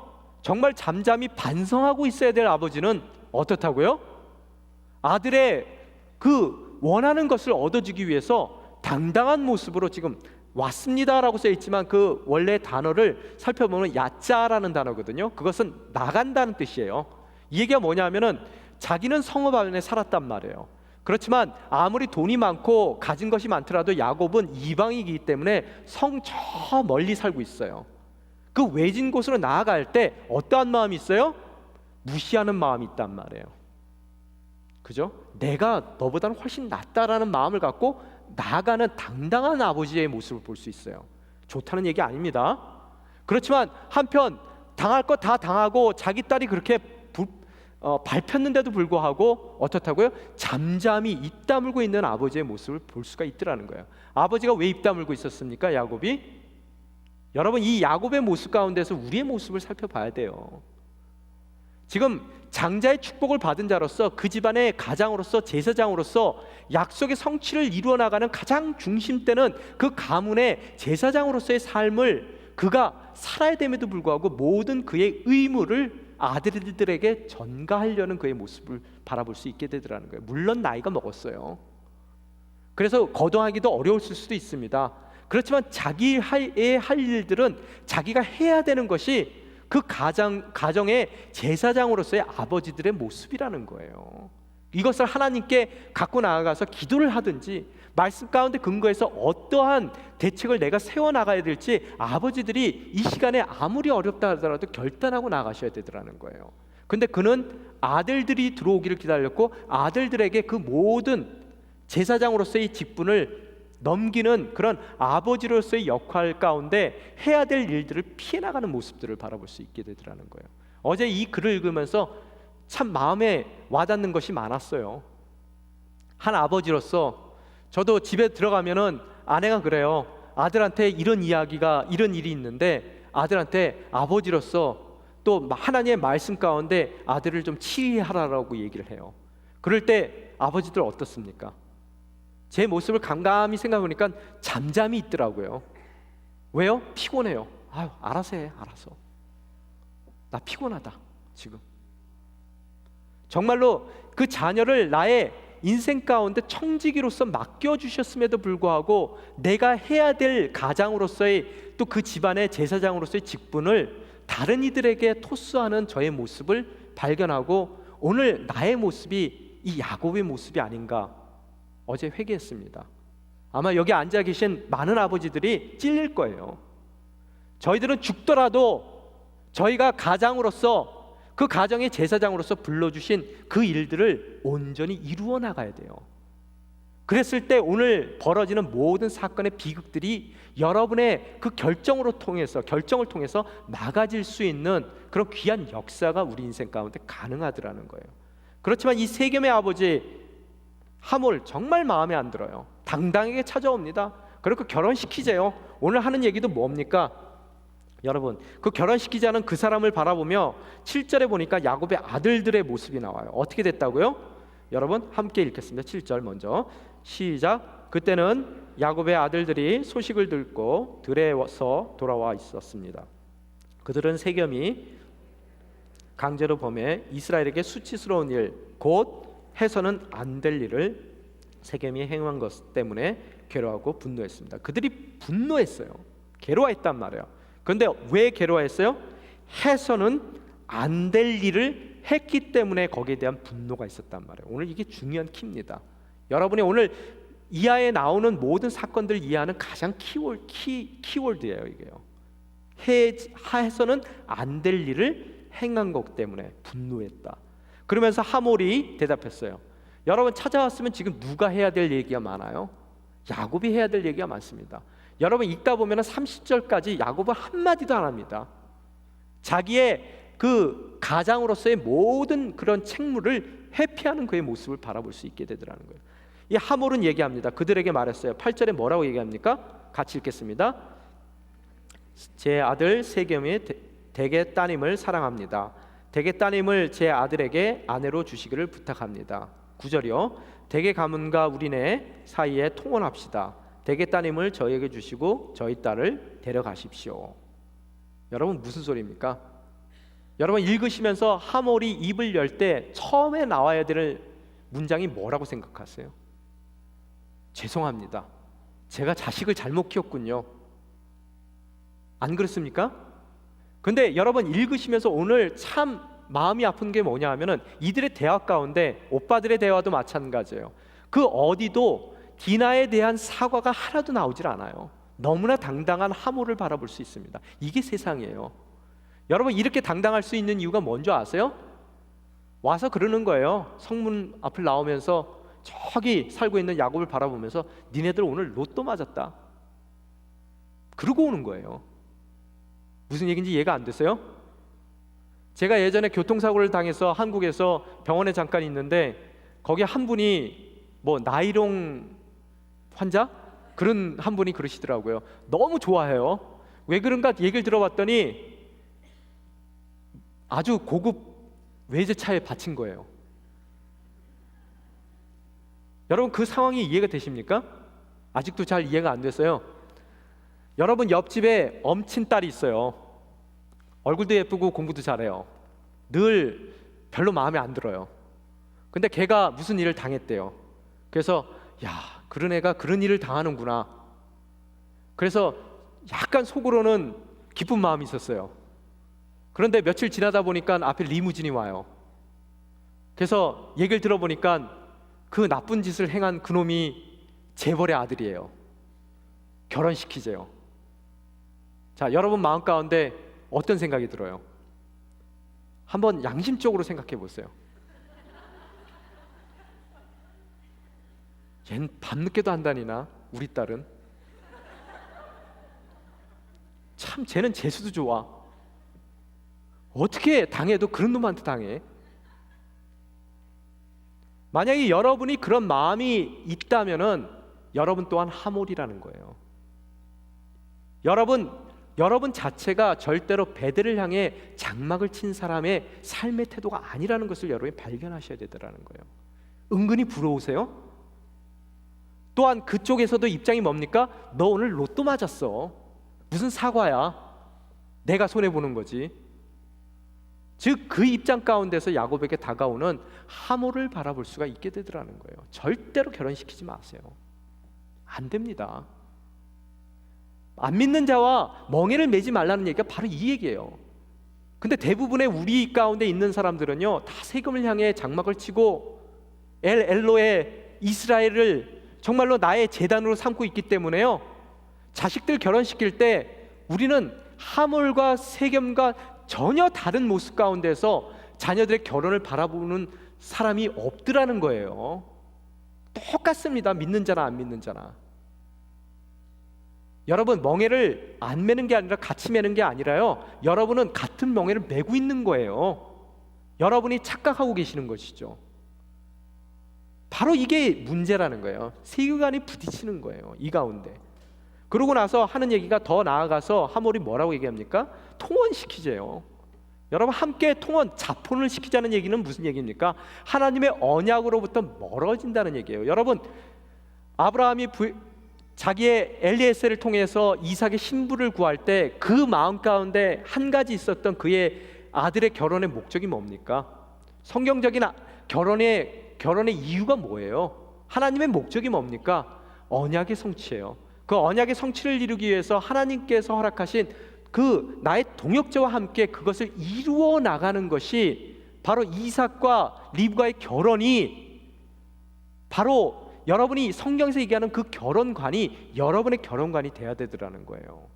정말 잠잠히 반성하고 있어야 될 아버지는 어떻다고요? 아들의 그 원하는 것을 얻어주기 위해서 당당한 모습으로 지금 왔습니다라고 써 있지만 그 원래 단어를 살펴보면 야짜라는 단어거든요. 그것은 나간다는 뜻이에요. 이 얘기가 뭐냐면은 자기는 성읍 안에 살았단 말이에요. 그렇지만 아무리 돈이 많고 가진 것이 많더라도 야곱은 이방이기 때문에 성 저 멀리 살고 있어요. 그 외진 곳으로 나아갈 때 어떠한 마음이 있어요? 무시하는 마음이 있단 말이에요. 그죠? 내가 너보다는 훨씬 낫다라는 마음을 갖고 나아가는 당당한 아버지의 모습을 볼 수 있어요. 좋다는 얘기 아닙니다. 그렇지만 한편 당할 거 다 당하고 자기 딸이 그렇게 밟혔는데도 불구하고 어떻다고요? 잠잠히 입 다물고 있는 아버지의 모습을 볼 수가 있더라는 거예요. 아버지가 왜 입 다물고 있었습니까? 야곱이? 여러분, 이 야곱의 모습 가운데서 우리의 모습을 살펴봐야 돼요. 지금 장자의 축복을 받은 자로서, 그 집안의 가장으로서, 제사장으로서 약속의 성취를 이루어 나가는 가장 중심되는 그 가문의 제사장으로서의 삶을 그가 살아야 됨에도 불구하고 모든 그의 의무를 아들들에게 전가하려는 그의 모습을 바라볼 수 있게 되더라는 거예요. 물론 나이가 먹었어요. 그래서 거동하기도 어려웠을 수도 있습니다. 그렇지만 자기의 할 일들은 자기가 해야 되는 것이 그 가정의 제사장으로서의 아버지들의 모습이라는 거예요. 이것을 하나님께 갖고 나아가서 기도를 하든지 말씀 가운데 근거해서 어떠한 대책을 내가 세워나가야 될지 아버지들이 이 시간에 아무리 어렵다 하더라도 결단하고 나가셔야 되더라는 거예요. 근데 그는 아들들이 들어오기를 기다렸고 아들들에게 그 모든 제사장으로서의 직분을 넘기는 그런 아버지로서의 역할 가운데 해야 될 일들을 피해 나가는 모습들을 바라볼 수 있게 되더라는 거예요. 어제 이 글을 읽으면서 참 마음에 와닿는 것이 많았어요. 한 아버지로서 저도 집에 들어가면은 아내가 그래요. 아들한테 이런 일이 있는데 아들한테 아버지로서 또 하나님의 말씀 가운데 아들을 좀 치유하라고 얘기를 해요. 그럴 때 아버지들 어떻습니까? 제 모습을 감감히 생각해보니까 잠잠히 있더라고요. 왜요? 피곤해요. 아유, 알아서 해, 알아서. 나 피곤하다 지금. 정말로 그 자녀를 나의 인생 가운데 청지기로서 맡겨주셨음에도 불구하고 내가 해야 될 가장으로서의 또 그 집안의 제사장으로서의 직분을 다른 이들에게 토스하는 저의 모습을 발견하고 오늘 나의 모습이 이 야곱의 모습이 아닌가 어제 회개했습니다. 아마 여기 앉아 계신 많은 아버지들이 찔릴 거예요. 저희들은 죽더라도 저희가 가장으로서 그 가정의 제사장으로서 불러주신 그 일들을 온전히 이루어 나가야 돼요. 그랬을 때 오늘 벌어지는 모든 사건의 비극들이 여러분의 그 결정을 통해서 막아질 수 있는 그런 귀한 역사가 우리 인생 가운데 가능하더라는 거예요. 그렇지만 이 세겜의 아버지 하몰 정말 마음에 안 들어요. 당당하게 찾아옵니다. 그리고 결혼시키재요. 오늘 하는 얘기도 뭡니까? 여러분, 그 결혼시키자는 그 사람을 바라보며 7절에 보니까 야곱의 아들들의 모습이 나와요. 어떻게 됐다고요? 여러분 함께 읽겠습니다. 7절 먼저 시작. 그때는 야곱의 아들들이 소식을 듣고 들에서 돌아와 있었습니다. 그들은 세겜이 강제로 범해 이스라엘에게 수치스러운 일, 곧 해서는 안 될 일을 세겜이 행한 것 때문에 괴로워하고 분노했습니다. 그들이 분노했어요. 괴로워했단 말이에요. 그런데 왜 괴로워했어요? 해서는 안 될 일을 했기 때문에 거기에 대한 분노가 있었단 말이에요. 오늘 이게 중요한 키입니다. 여러분이 오늘 이하에 나오는 모든 사건들을 이해하는 가장 키워드예요. 이게요. 해서는 안 될 일을 행한 것 때문에 분노했다. 그러면서 하몰이 대답했어요. 여러분 찾아왔으면 지금 누가 해야 될 얘기가 많아요? 야곱이 해야 될 얘기가 많습니다. 여러분 읽다 보면 30절까지 야곱은 한마디도 안 합니다. 자기의 그 가장으로서의 모든 그런 책무를 회피하는 그의 모습을 바라볼 수 있게 되더라는 거예요. 이 하몰은 얘기합니다. 그들에게 말했어요. 8절에 뭐라고 얘기합니까? 같이 읽겠습니다. 제 아들 세겜의 대개 따님을 사랑합니다. 대개 따님을 제 아들에게 아내로 주시기를 부탁합니다. 9절이요. 대개 가문과 우리네 사이에 통혼합시다. 대개 따님을 저에게 주시고 저희 딸을 데려가십시오. 여러분 무슨 소리입니까? 여러분 읽으시면서 하몰이 입을 열 때 처음에 나와야 될 문장이 뭐라고 생각하세요? 죄송합니다. 제가 자식을 잘못 키웠군요. 안 그렇습니까? 근데 여러분 읽으시면서 오늘 참 마음이 아픈 게 뭐냐 하면은 이들의 대화 가운데 오빠들의 대화도 마찬가지예요. 그 어디도 디나에 대한 사과가 하나도 나오질 않아요. 너무나 당당한 하몰을 바라볼 수 있습니다. 이게 세상이에요. 여러분 이렇게 당당할 수 있는 이유가 뭔지 아세요? 와서 그러는 거예요. 성문 앞을 나오면서 저기 살고 있는 야곱을 바라보면서 니네들 오늘 로또 맞았다. 그러고 오는 거예요. 무슨 얘기인지 이해가 안 되세요? 제가 예전에 교통사고를 당해서 한국에서 병원에 잠깐 있는데 거기 한 분이 뭐 나이롱 환자? 그런 한 분이 그러시더라고요. 너무 좋아해요. 왜 그런가 얘기를 들어봤더니 아주 고급 외제차에 바친 거예요. 여러분 그 상황이 이해가 되십니까? 아직도 잘 이해가 안 됐어요. 여러분 옆집에 엄친 딸이 있어요. 얼굴도 예쁘고 공부도 잘해요. 늘 별로 마음에 안 들어요. 근데 걔가 무슨 일을 당했대요. 그래서 야, 그런 애가 그런 일을 당하는구나. 그래서 약간 속으로는 기쁜 마음이 있었어요. 그런데 며칠 지나다 보니까 앞에 리무진이 와요. 그래서 얘기를 들어보니까 그 나쁜 짓을 행한 그놈이 재벌의 아들이에요. 결혼시키재요. 자, 여러분 마음 가운데 어떤 생각이 들어요? 한번 양심적으로 생각해 보세요. 얜 밤늦게도 안 다니나? 우리 딸은 참 쟤는 재수도 좋아. 어떻게 당해도 그런 놈한테 당해? 만약에 여러분이 그런 마음이 있다면은 여러분 또한 하몰이라는 거예요. 여러분 자체가 절대로 베델을 향해 장막을 친 사람의 삶의 태도가 아니라는 것을 여러분이 발견하셔야 되더라는 거예요. 은근히 부러우세요? 또한 그쪽에서도 입장이 뭡니까? 너 오늘 로또 맞았어. 무슨 사과야? 내가 손해보는 거지. 즉 그 입장 가운데서 야곱에게 다가오는 하몰을 바라볼 수가 있게 되더라는 거예요. 절대로 결혼시키지 마세요. 안 됩니다. 안 믿는 자와 멍에를 매지 말라는 얘기가 바로 이 얘기예요. 근데 대부분의 우리 가운데 있는 사람들은요, 다 세금을 향해 장막을 치고 엘로의 이스라엘을 정말로 나의 재단으로 삼고 있기 때문에요, 자식들 결혼시킬 때 우리는 하몰과 세겜과 전혀 다른 모습 가운데서 자녀들의 결혼을 바라보는 사람이 없더라는 거예요. 똑같습니다. 믿는 자나 안 믿는 자나. 여러분, 멍에를 안 매는 게 아니라 같이 매는 게 아니라요, 여러분은 같은 멍에를 메고 있는 거예요. 여러분이 착각하고 계시는 것이죠. 바로 이게 문제라는 거예요. 세계관이 부딪히는 거예요, 이 가운데. 그러고 나서 하는 얘기가 더 나아가서 하몰이 뭐라고 얘기합니까? 통혼시키재요. 여러분, 함께 통혼, 자폰을 시키자는 얘기는 무슨 얘기입니까? 하나님의 언약으로부터 멀어진다는 얘기예요. 여러분, 아브라함이 자기의 엘리에셀을 통해서 이삭의 신부를 구할 때 그 마음 가운데 한 가지 있었던 그의 아들의 결혼의 목적이 뭡니까? 성경적인 결혼의 이유가 뭐예요? 하나님의 목적이 뭡니까? 언약의 성취예요. 그 언약의 성취를 이루기 위해서 하나님께서 허락하신 그 나의 동역자와 함께 그것을 이루어 나가는 것이 바로 이삭과 리브가의 결혼이, 바로 여러분이 성경에서 얘기하는 그 결혼관이 여러분의 결혼관이 돼야 되더라는 거예요.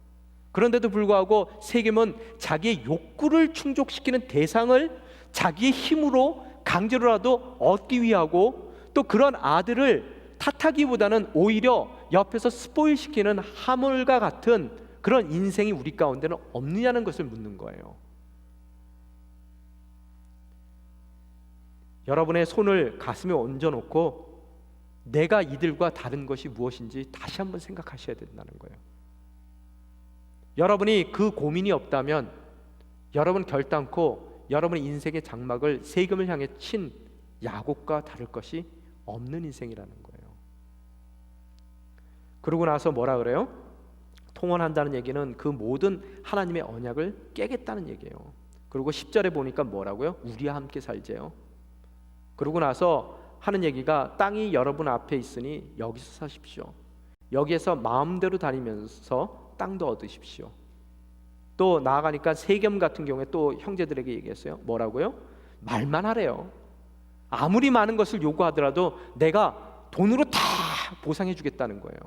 그런데도 불구하고 세겜은 자기의 욕구를 충족시키는 대상을 자기의 힘으로 강제로라도 얻기 위하고, 또 그런 아들을 탓하기보다는 오히려 옆에서 스포일시키는 하몰과 같은 그런 인생이 우리 가운데는 없느냐는 것을 묻는 거예요. 여러분의 손을 가슴에 얹어놓고 내가 이들과 다른 것이 무엇인지 다시 한번 생각하셔야 된다는 거예요. 여러분이 그 고민이 없다면 여러분 결단코 여러분의 인생의 장막을 세금을 향해 친 야곱과 다를 것이 없는 인생이라는 거예요. 그러고 나서 뭐라 그래요? 통혼한다는 얘기는 그 모든 하나님의 언약을 깨겠다는 얘기예요. 그리고 10절에 보니까 뭐라고요? 우리와 함께 살재요. 그러고 나서 하는 얘기가 땅이 여러분 앞에 있으니 여기서 사십시오. 여기에서 마음대로 다니면서 땅도 얻으십시오. 또 나아가니까 세겜 같은 경우에 또 형제들에게 얘기했어요. 뭐라고요? 말만 하래요. 아무리 많은 것을 요구하더라도 내가 돈으로 다 보상해 주겠다는 거예요.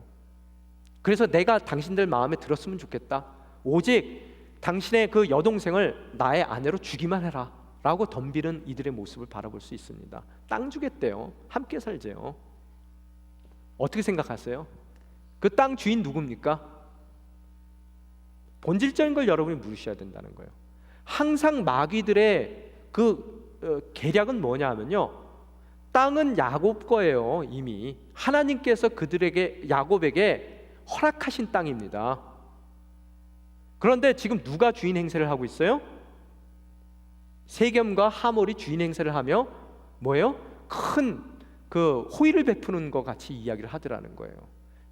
그래서 내가 당신들 마음에 들었으면 좋겠다. 오직 당신의 그 여동생을 나의 아내로 주기만 해라 라고 덤비는 이들의 모습을 바라볼 수 있습니다. 땅 주겠대요. 함께 살재요. 어떻게 생각하세요? 그 땅 주인 누굽니까? 본질적인 걸 여러분이 물으셔야 된다는 거예요. 항상 마귀들의 그 계략은 뭐냐 하면요, 땅은 야곱 거예요. 이미 하나님께서 그들에게, 야곱에게 허락하신 땅입니다. 그런데 지금 누가 주인 행세를 하고 있어요? 세겜과 하몰이 주인 행세를 하며 뭐예요? 큰 그 호의를 베푸는 것 같이 이야기를 하더라는 거예요.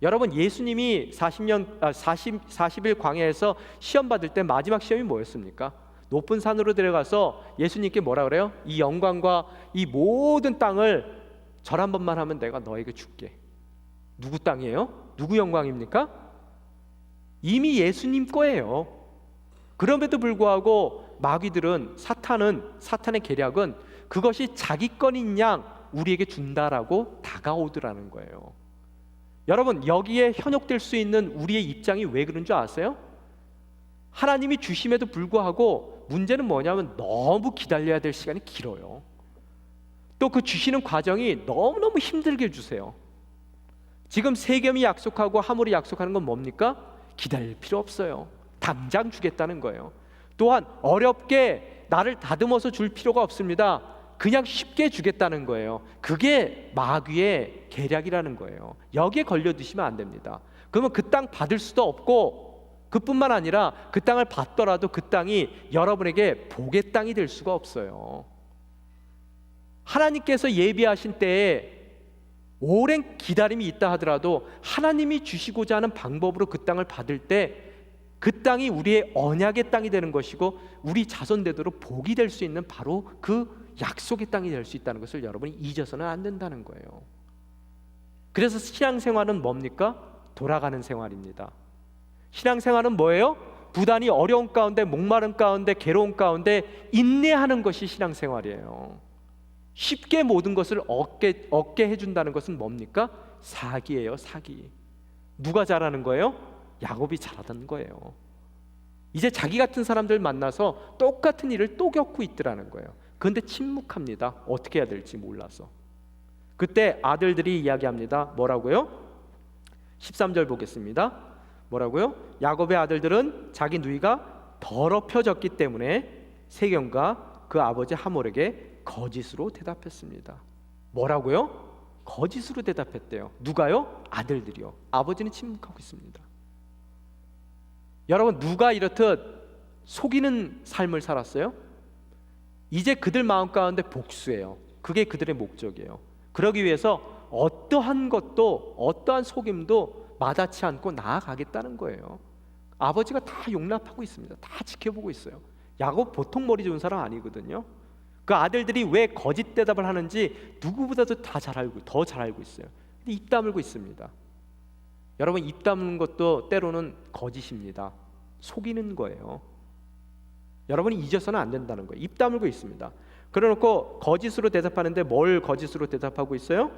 여러분, 예수님이 40일 광야에서 시험 받을 때 마지막 시험이 뭐였습니까? 높은 산으로 데려가서 예수님께 뭐라 그래요? 이 영광과 이 모든 땅을 절 한 번만 하면 내가 너에게 줄게. 누구 땅이에요? 누구 영광입니까? 이미 예수님 거예요. 그럼에도 불구하고 마귀들은, 사탄의 계략은 그것이 자기 건인 양 우리에게 준다라고 다가오더라는 거예요. 여러분, 여기에 현혹될 수 있는 우리의 입장이 왜 그런 줄 아세요? 하나님이 주심에도 불구하고 문제는 뭐냐면 너무 기다려야 될 시간이 길어요. 또 그 주시는 과정이 너무너무 힘들게 주세요. 지금 세겜이 약속하고 하몰이 약속하는 건 뭡니까? 기다릴 필요 없어요. 당장 주겠다는 거예요. 또한 어렵게 나를 다듬어서 줄 필요가 없습니다. 그냥 쉽게 주겠다는 거예요. 그게 마귀의 계략이라는 거예요. 여기에 걸려드시면 안 됩니다. 그러면 그 땅 받을 수도 없고, 그뿐만 아니라 그 땅을 받더라도 그 땅이 여러분에게 복의 땅이 될 수가 없어요. 하나님께서 예비하신 때에 오랜 기다림이 있다 하더라도 하나님이 주시고자 하는 방법으로 그 땅을 받을 때 그 땅이 우리의 언약의 땅이 되는 것이고, 우리 자손 되도록 복이 될 수 있는 바로 그 약속의 땅이 될 수 있다는 것을 여러분이 잊어서는 안 된다는 거예요. 그래서 신앙생활은 뭡니까? 돌아가는 생활입니다. 신앙생활은 뭐예요? 부단히 어려운 가운데, 목마른 가운데, 괴로운 가운데 인내하는 것이 신앙생활이에요. 쉽게 모든 것을 얻게 해준다는 것은 뭡니까? 사기예요, 사기. 누가 잘하는 거예요? 야곱이 잘하던 거예요. 이제 자기 같은 사람들 만나서 똑같은 일을 또 겪고 있더라는 거예요. 그런데 침묵합니다. 어떻게 해야 될지 몰라서. 그때 아들들이 이야기합니다. 뭐라고요? 13절 보겠습니다. 뭐라고요? 야곱의 아들들은 자기 누이가 더럽혀졌기 때문에 세겜과 그 아버지 하몰에게 거짓으로 대답했습니다. 뭐라고요? 거짓으로 대답했대요. 누가요? 아들들이요. 아버지는 침묵하고 있습니다. 여러분, 누가 이렇듯 속이는 삶을 살았어요? 이제 그들 마음 가운데 복수예요. 그게 그들의 목적이에요. 그러기 위해서 어떠한 것도, 어떠한 속임도 마다치 않고 나아가겠다는 거예요. 아버지가 다 용납하고 있습니다. 다 지켜보고 있어요. 야곱 보통 머리 좋은 사람 아니거든요. 그 아들들이 왜 거짓 대답을 하는지 누구보다도 더 잘 알고 있어요. 근데 입 다물고 있습니다. 여러분, 입 다무는 것도 때로는 거짓입니다. 속이는 거예요. 여러분이 잊어서는 안 된다는 거예요. 입 다물고 있습니다. 그래놓고 거짓으로 대답하는데 뭘 거짓으로 대답하고 있어요?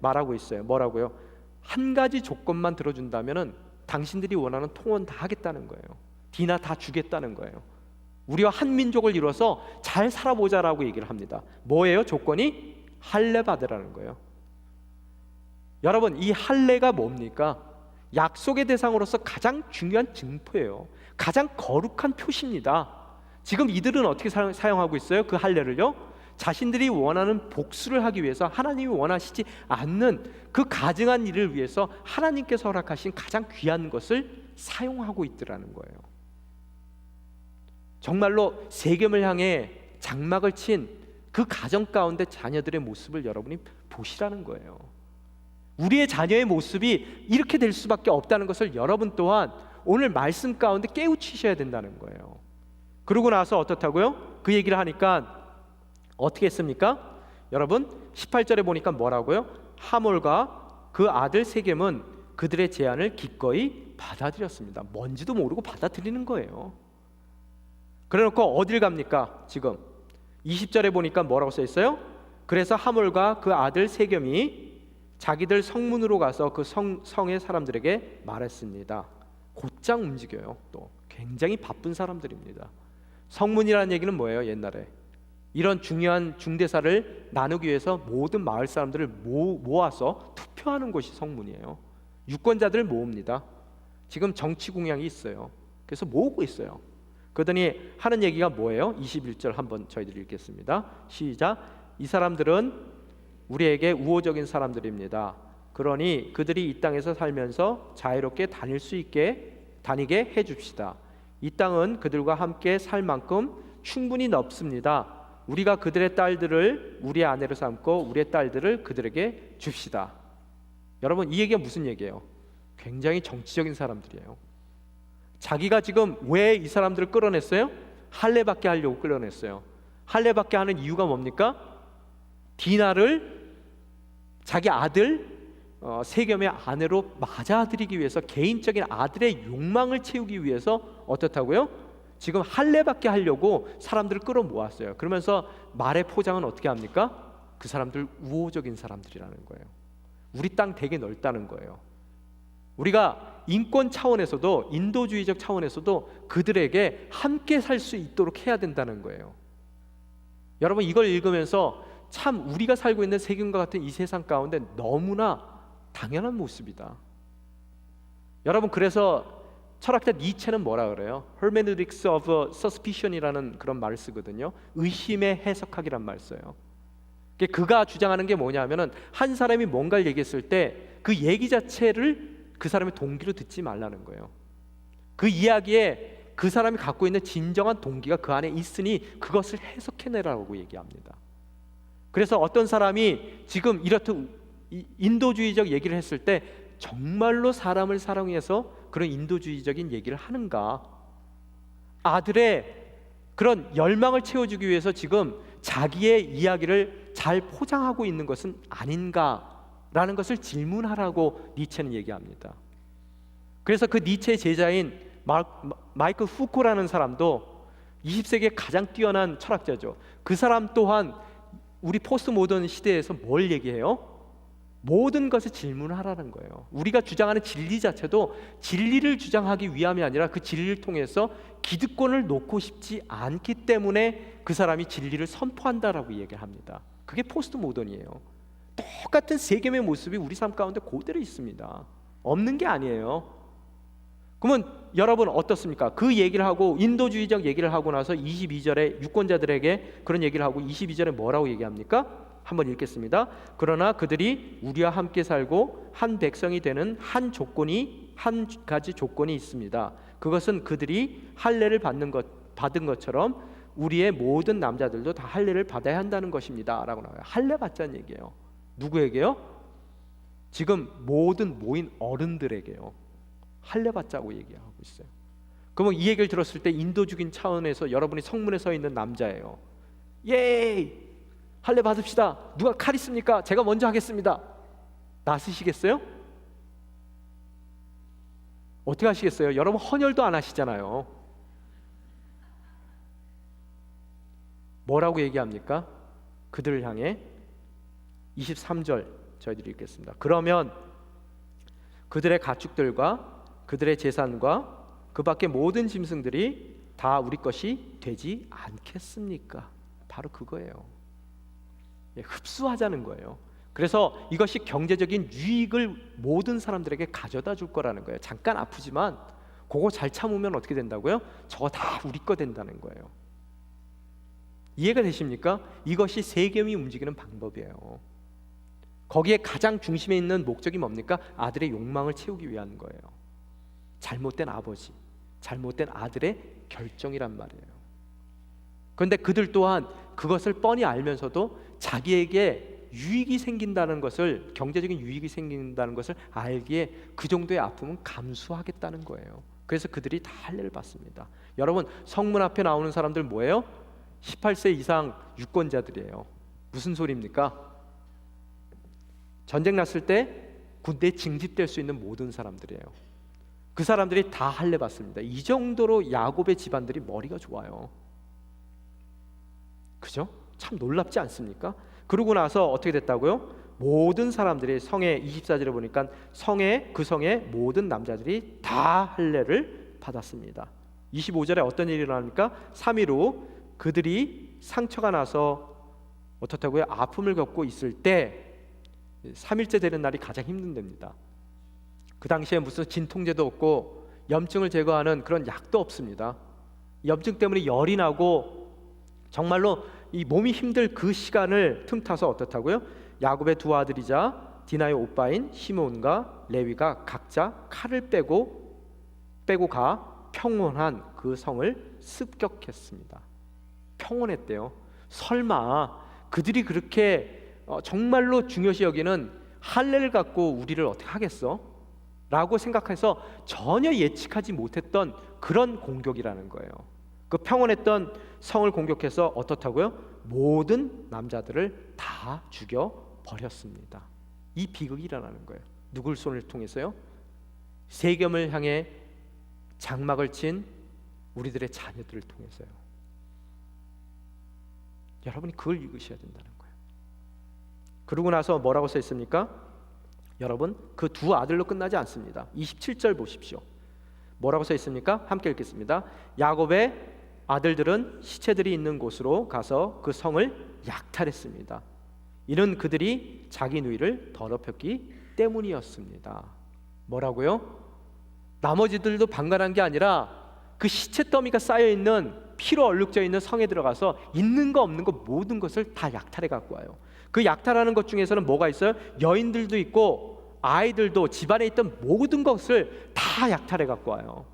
말하고 있어요. 뭐라고요? 한 가지 조건만 들어준다면은 당신들이 원하는 통원 다 하겠다는 거예요. 디나 다 주겠다는 거예요. 우리와 한 민족을 이뤄서 잘 살아보자라고 얘기를 합니다. 뭐예요? 조건이? 할례 받으라는 거예요. 여러분, 이 할례가 뭡니까? 약속의 대상으로서 가장 중요한 증표예요. 가장 거룩한 표시입니다. 지금 이들은 어떻게 사용하고 있어요? 그 할례를요? 자신들이 원하는 복수를 하기 위해서, 하나님이 원하시지 않는 그 가증한 일을 위해서 하나님께서 허락하신 가장 귀한 것을 사용하고 있더라는 거예요. 정말로 세겜을 향해 장막을 친 그 가정 가운데 자녀들의 모습을 여러분이 보시라는 거예요. 우리의 자녀의 모습이 이렇게 될 수밖에 없다는 것을 여러분 또한 오늘 말씀 가운데 깨우치셔야 된다는 거예요. 그러고 나서 어떻다고요? 그 얘기를 하니까 어떻게 했습니까? 여러분, 18절에 보니까 뭐라고요? 하몰과 그 아들 세겜은 그들의 제안을 기꺼이 받아들였습니다. 뭔지도 모르고 받아들이는 거예요. 그래놓고 어딜 갑니까? 지금 20절에 보니까 뭐라고 써 있어요? 그래서 하몰과 그 아들 세겜이 자기들 성문으로 가서 그 성의 사람들에게 말했습니다. 곧장 움직여요. 또 굉장히 바쁜 사람들입니다. 성문이라는 얘기는 뭐예요? 옛날에 이런 중요한 중대사를 나누기 위해서 모든 마을 사람들을 모아서 투표하는 곳이 성문이에요. 유권자들을 모읍니다. 지금 정치 공약이 있어요. 그래서 모으고 있어요. 그러더니 하는 얘기가 뭐예요? 21절 한번 저희들이 읽겠습니다. 시작. 이 사람들은 우리에게 우호적인 사람들입니다. 그러니 그들이 이 땅에서 살면서 자유롭게 다니게 해줍시다. 이 땅은 그들과 함께 살 만큼 충분히 넓습니다. 우리가 그들의 딸들을 우리의 아내로 삼고 우리의 딸들을 그들에게 줍시다. 여러분, 이 얘기가 무슨 얘기예요? 굉장히 정치적인 사람들이에요. 자기가 지금 왜 이 사람들을 끌어냈어요? 할례 받게 하려고 끌어냈어요. 할례 받게 하는 이유가 뭡니까? 디나를 자기 아들 세겜의 아내로 맞아들이기 위해서, 개인적인 아들의 욕망을 채우기 위해서 어떻다고요? 지금 할례 받게 하려고 사람들을 끌어모았어요. 그러면서 말의 포장은 어떻게 합니까? 그 사람들 우호적인 사람들이라는 거예요. 우리 땅 되게 넓다는 거예요. 우리가 인권 차원에서도, 인도주의적 차원에서도 그들에게 함께 살 수 있도록 해야 된다는 거예요. 여러분, 이걸 읽으면서 참 우리가 살고 있는 세균과 같은 이 세상 가운데 너무나 당연한 모습이다. 여러분, 그래서 철학자 니체는 뭐라 그래요? Hermeneutics of Suspicion이라는 그런 말을 쓰거든요. 의심의 해석학이란 말을 써요. 그가 주장하는 게 뭐냐면은 한 사람이 뭔가를 얘기했을 때 그 얘기 자체를 그 사람의 동기로 듣지 말라는 거예요. 그 이야기에 그 사람이 갖고 있는 진정한 동기가 그 안에 있으니 그것을 해석해내라고 얘기합니다. 그래서 어떤 사람이 지금 이렇듯 인도주의적 얘기를 했을 때 정말로 사람을 사랑해서 그런 인도주의적인 얘기를 하는가? 아들의 그런 열망을 채워주기 위해서 지금 자기의 이야기를 잘 포장하고 있는 것은 아닌가라는 것을 질문하라고 니체는 얘기합니다. 그래서 그 니체의 제자인 마이클 후코라는 사람도 20세기의 가장 뛰어난 철학자죠. 그 사람 또한 우리 포스트 모던 시대에서 뭘 얘기해요? 모든 것에 질문하라는 거예요. 우리가 주장하는 진리 자체도 진리를 주장하기 위함이 아니라 그 진리를 통해서 기득권을 놓고 싶지 않기 때문에 그 사람이 진리를 선포한다라고 얘기를 합니다. 그게 포스트 모던이에요. 똑같은 세겜의 모습이 우리 삶 가운데 그대로 있습니다. 없는 게 아니에요. 그러면 여러분 어떻습니까? 그 얘기를 하고 인도주의적 얘기를 하고 나서 22절에 유권자들에게 그런 얘기를 하고 22절에 뭐라고 얘기합니까? 한번 읽겠습니다. 그러나 그들이 우리와 함께 살고 한 백성이 되는 한 가지 조건이 있습니다. 그것은 그들이 할례를 받은 것처럼 우리의 모든 남자들도 다 할례를 받아야 한다는 것입니다. 라고 나와요. 할례 받자는 얘기예요. 누구에게요? 지금 모든 모인 어른들에게요. 할례 받자고 얘기하고 있어요. 그러면 이 얘기를 들었을 때 인도주의적인 차원에서 여러분이 성문에 서 있는 남자예요. 예! 할례 받읍시다. 누가 칼 있습니까? 제가 먼저 하겠습니다. 나서시겠어요? 어떻게 하시겠어요? 여러분 헌혈도 안 하시잖아요. 뭐라고 얘기합니까? 그들을 향해 23절 저희들이 읽겠습니다. 그러면 그들의 가축들과 그들의 재산과 그 밖의 모든 짐승들이 다 우리 것이 되지 않겠습니까? 바로 그거예요. 흡수하자는 거예요. 그래서 이것이 경제적인 유익을 모든 사람들에게 가져다 줄 거라는 거예요. 잠깐 아프지만 그거 잘 참으면 어떻게 된다고요? 저거 다 우리 거 된다는 거예요. 이해가 되십니까? 이것이 세겜이 움직이는 방법이에요. 거기에 가장 중심에 있는 목적이 뭡니까? 아들의 욕망을 채우기 위한 거예요. 잘못된 아버지, 잘못된 아들의 결정이란 말이에요. 그런데 그들 또한 그것을 뻔히 알면서도 자기에게 유익이 생긴다는 것을, 경제적인 유익이 생긴다는 것을 알기에 그 정도의 아픔은 감수하겠다는 거예요. 그래서 그들이 다 할례를 받습니다. 여러분 성문 앞에 나오는 사람들 뭐예요? 18세 이상 유권자들이에요. 무슨 소리입니까? 전쟁 났을 때 군대에 징집될 수 있는 모든 사람들이에요. 그 사람들이 다 할례 받습니다. 이 정도로 야곱의 집안들이 머리가 좋아요. 그죠? 참 놀랍지 않습니까? 그러고 나서 어떻게 됐다고요? 모든 사람들이 성에 24절에 보니까 그 성의 모든 남자들이 다 할례를 받았습니다. 25절에 어떤 일이 일어납니까? 3일 후 그들이 상처가 나서 어떻다고요? 아픔을 겪고 있을 때 3일째 되는 날이 가장 힘든답니다. 그 당시에 무슨 진통제도 없고 염증을 제거하는 그런 약도 없습니다. 염증 때문에 열이 나고 정말로 이 몸이 힘들 그 시간을 틈타서 어떻다고요? 야곱의 두 아들이자 디나의 오빠인 시몬과 레위가 각자 칼을 빼고 가 평온한 그 성을 습격했습니다. 평온했대요. 설마 그들이 그렇게 정말로 중요시 여기는 할례를 갖고 우리를 어떻게 하겠어? 라고 생각해서 전혀 예측하지 못했던 그런 공격이라는 거예요. 그 평온했던 성을 공격해서 어떻다고요? 모든 남자들을 다 죽여버렸습니다. 이 비극이 일어나는 거예요. 누굴 손을 통해서요? 세겜을 향해 장막을 친 우리들의 자녀들을 통해서요. 여러분이 그걸 읽으셔야 된다는 거예요. 그러고 나서 뭐라고 써 있습니까? 여러분 그 두 아들로 끝나지 않습니다. 27절 보십시오. 뭐라고 써 있습니까? 함께 읽겠습니다. 야곱의 아들들은 시체들이 있는 곳으로 가서 그 성을 약탈했습니다. 이는 그들이 자기 누이를 더럽혔기 때문이었습니다. 뭐라고요? 나머지들도 방관한 게 아니라 그 시체 더미가 쌓여있는, 피로 얼룩져 있는 성에 들어가서 있는 거 없는 거 모든 것을 다 약탈해 갖고 와요. 그 약탈하는 것 중에서는 뭐가 있어요? 여인들도 있고 아이들도, 집안에 있던 모든 것을 다 약탈해 갖고 와요.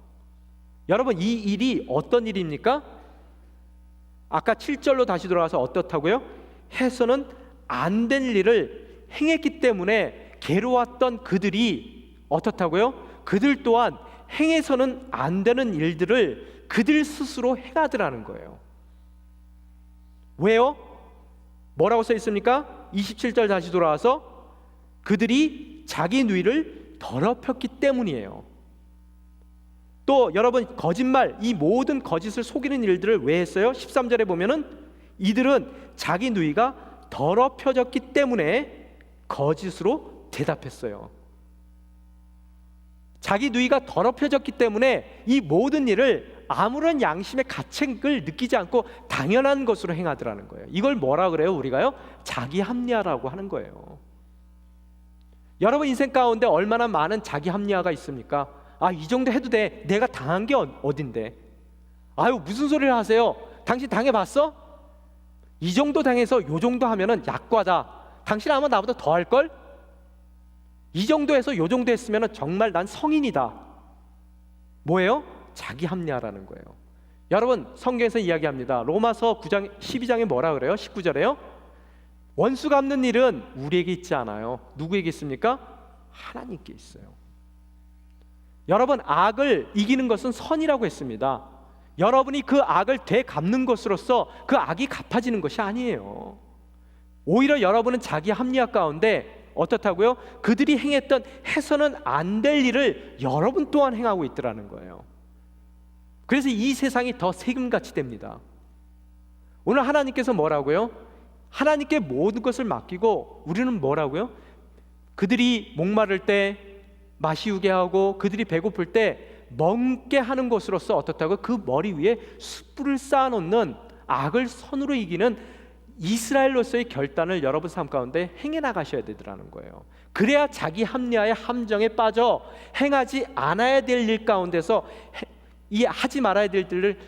여러분, 이 일이 어떤 일입니까? 아까 7절로 다시 돌아가서 어떻다고요? 해서는 안 될 일을 행했기 때문에 괴로웠던 그들이 어떻다고요? 그들 또한 행해서는 안 되는 일들을 그들 스스로 행하더라는 거예요. 왜요? 뭐라고 써 있습니까? 27절 다시 돌아와서 그들이 자기 누이를 더럽혔기 때문이에요. 또 여러분, 거짓말, 이 모든 거짓을 속이는 일들을 왜 했어요? 13절에 보면은 이들은 자기 누이가 더럽혀졌기 때문에 거짓으로 대답했어요. 자기 누이가 더럽혀졌기 때문에 이 모든 일을 아무런 양심의 가책을 느끼지 않고 당연한 것으로 행하더라는 거예요. 이걸 뭐라 그래요? 우리가요? 자기 합리화라고 하는 거예요. 여러분 인생 가운데 얼마나 많은 자기 합리화가 있습니까? 아, 이 정도 해도 돼. 내가 당한 게 어딘데? 아유, 무슨 소리를 하세요? 당신 당해봤어? 이 정도 당해서 요 정도 하면은 약과다. 당신 아마 나보다 더 할걸? 이 정도 해서 요 정도 했으면은 정말 난 성인이다. 뭐예요? 자기 합리화라는 거예요. 여러분, 성경에서 이야기합니다. 로마서 9장 12장에 뭐라 그래요? 19절에요. 원수 갚는 일은 우리에게 있지 않아요. 누구에게 있습니까? 하나님께 있어요. 여러분, 악을 이기는 것은 선이라고 했습니다. 여러분이 그 악을 되갚는 것으로서 그 악이 갚아지는 것이 아니에요. 오히려 여러분은 자기 합리화 가운데 어떻다고요? 그들이 행했던 해서는 안 될 일을 여러분 또한 행하고 있더라는 거예요. 그래서 이 세상이 더 세금같이 됩니다. 오늘 하나님께서 뭐라고요? 하나님께 모든 것을 맡기고 우리는 뭐라고요? 그들이 목마를 때 마시우게 하고 그들이 배고플 때 먹게 하는 것으로서 어떻다고? 그 머리 위에 숯불을 쌓아놓는 악을 선으로 이기는 이스라엘로서의 결단을 여러분 삶 가운데 행해 나가셔야 되더라는 거예요. 그래야 자기 합리화의 함정에 빠져 행하지 않아야 될 일 가운데서 이 하지 말아야 될 일을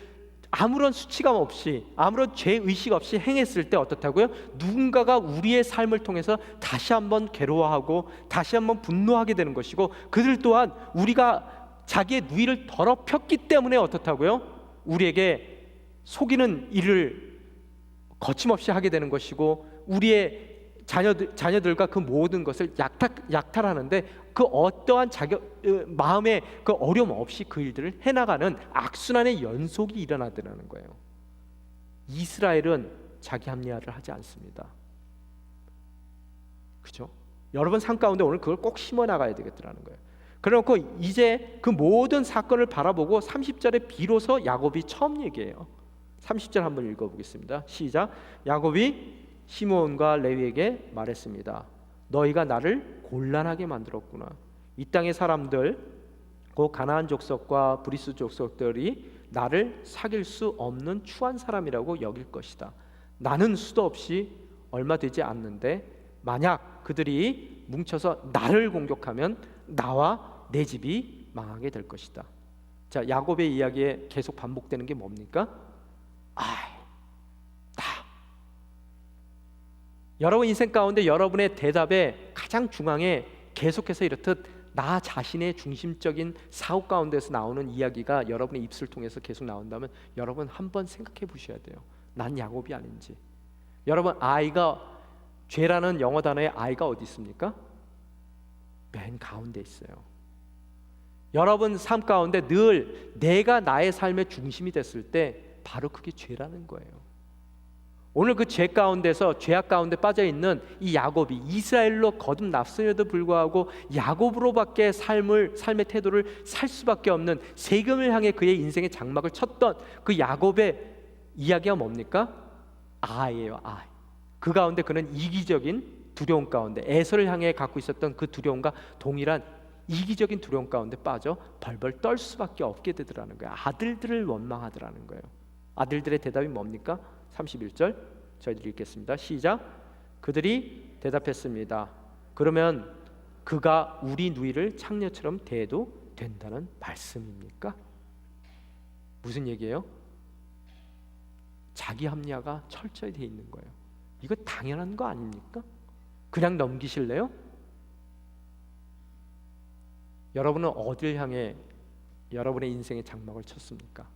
아무런 수치감 없이, 아무런 죄의식 없이 행했을 때 어떻다고요? 누군가가 우리의 삶을 통해서 다시 한번 괴로워하고 다시 한번 분노하게 되는 것이고, 그들 또한 우리가 자기의 누이를 더럽혔기 때문에 어떻다고요? 우리에게 속이는 일을 거침없이 하게 되는 것이고, 우리의 자녀들과 그 모든 것을 약탈하는데 그 어떠한 마음의 그 어려움 없이 그 일들을 해나가는 악순환의 연속이 일어나더라는 거예요. 이스라엘은 자기 합리화를 하지 않습니다. 그죠? 여러분 삶 가운데 오늘 그걸 꼭 심어 나가야 되겠더라는 거예요. 그래놓고 이제 그 모든 사건을 바라보고 30절에 비로소 야곱이 처음 얘기해요. 30절 한번 읽어보겠습니다. 시작. 야곱이 시므온과 레위에게 말했습니다. 너희가 나를 곤란하게 만들었구나. 이 땅의 사람들, 곧 가나안 족속과 브리스 족속들이 나를 사귈 수 없는 추한 사람이라고 여길 것이다. 나는 수도 없이 얼마 되지 않는데 만약 그들이 뭉쳐서 나를 공격하면 나와 내 집이 망하게 될 것이다. 자, 야곱의 이야기에 계속 반복되는 게 뭡니까? 여러분 인생 가운데 여러분의 대답의 가장 중앙에 계속해서 이렇듯 나 자신의 중심적인 사고 가운데서 나오는 이야기가 여러분의 입술 통해서 계속 나온다면 여러분 한번 생각해 보셔야 돼요. 난 야곱이 아닌지. 여러분, 아이가, 죄라는 영어 단어의 아이가 어디 있습니까? 맨 가운데 있어요. 여러분 삶 가운데 늘 내가 나의 삶의 중심이 됐을 때 바로 그게 죄라는 거예요. 오늘 그 죄 가운데서, 죄악 가운데 빠져있는 이 야곱이 이스라엘로 거듭났음에도 불구하고 야곱으로밖에 삶의 태도를 살 수밖에 없는, 세금을 향해 그의 인생의 장막을 쳤던 그 야곱의 이야기가 뭡니까? 아이예요. 아이. 그 가운데 그는 이기적인 두려움 가운데, 에서를 향해 갖고 있었던 그 두려움과 동일한 이기적인 두려움 가운데 빠져 벌벌 떨 수밖에 없게 되더라는 거예요. 아들들을 원망하더라는 거예요. 아들들의 대답이 뭡니까? 31절 저희들이 읽겠습니다. 시작. 그들이 대답했습니다. 그러면 그가 우리 누이를 창녀처럼 대해도 된다는 말씀입니까? 무슨 얘기예요? 자기 합리화가 철저히 돼 있는 거예요. 이거 당연한 거 아닙니까? 그냥 넘기실래요? 여러분은 어딜 향해 여러분의 인생의 장막을 쳤습니까?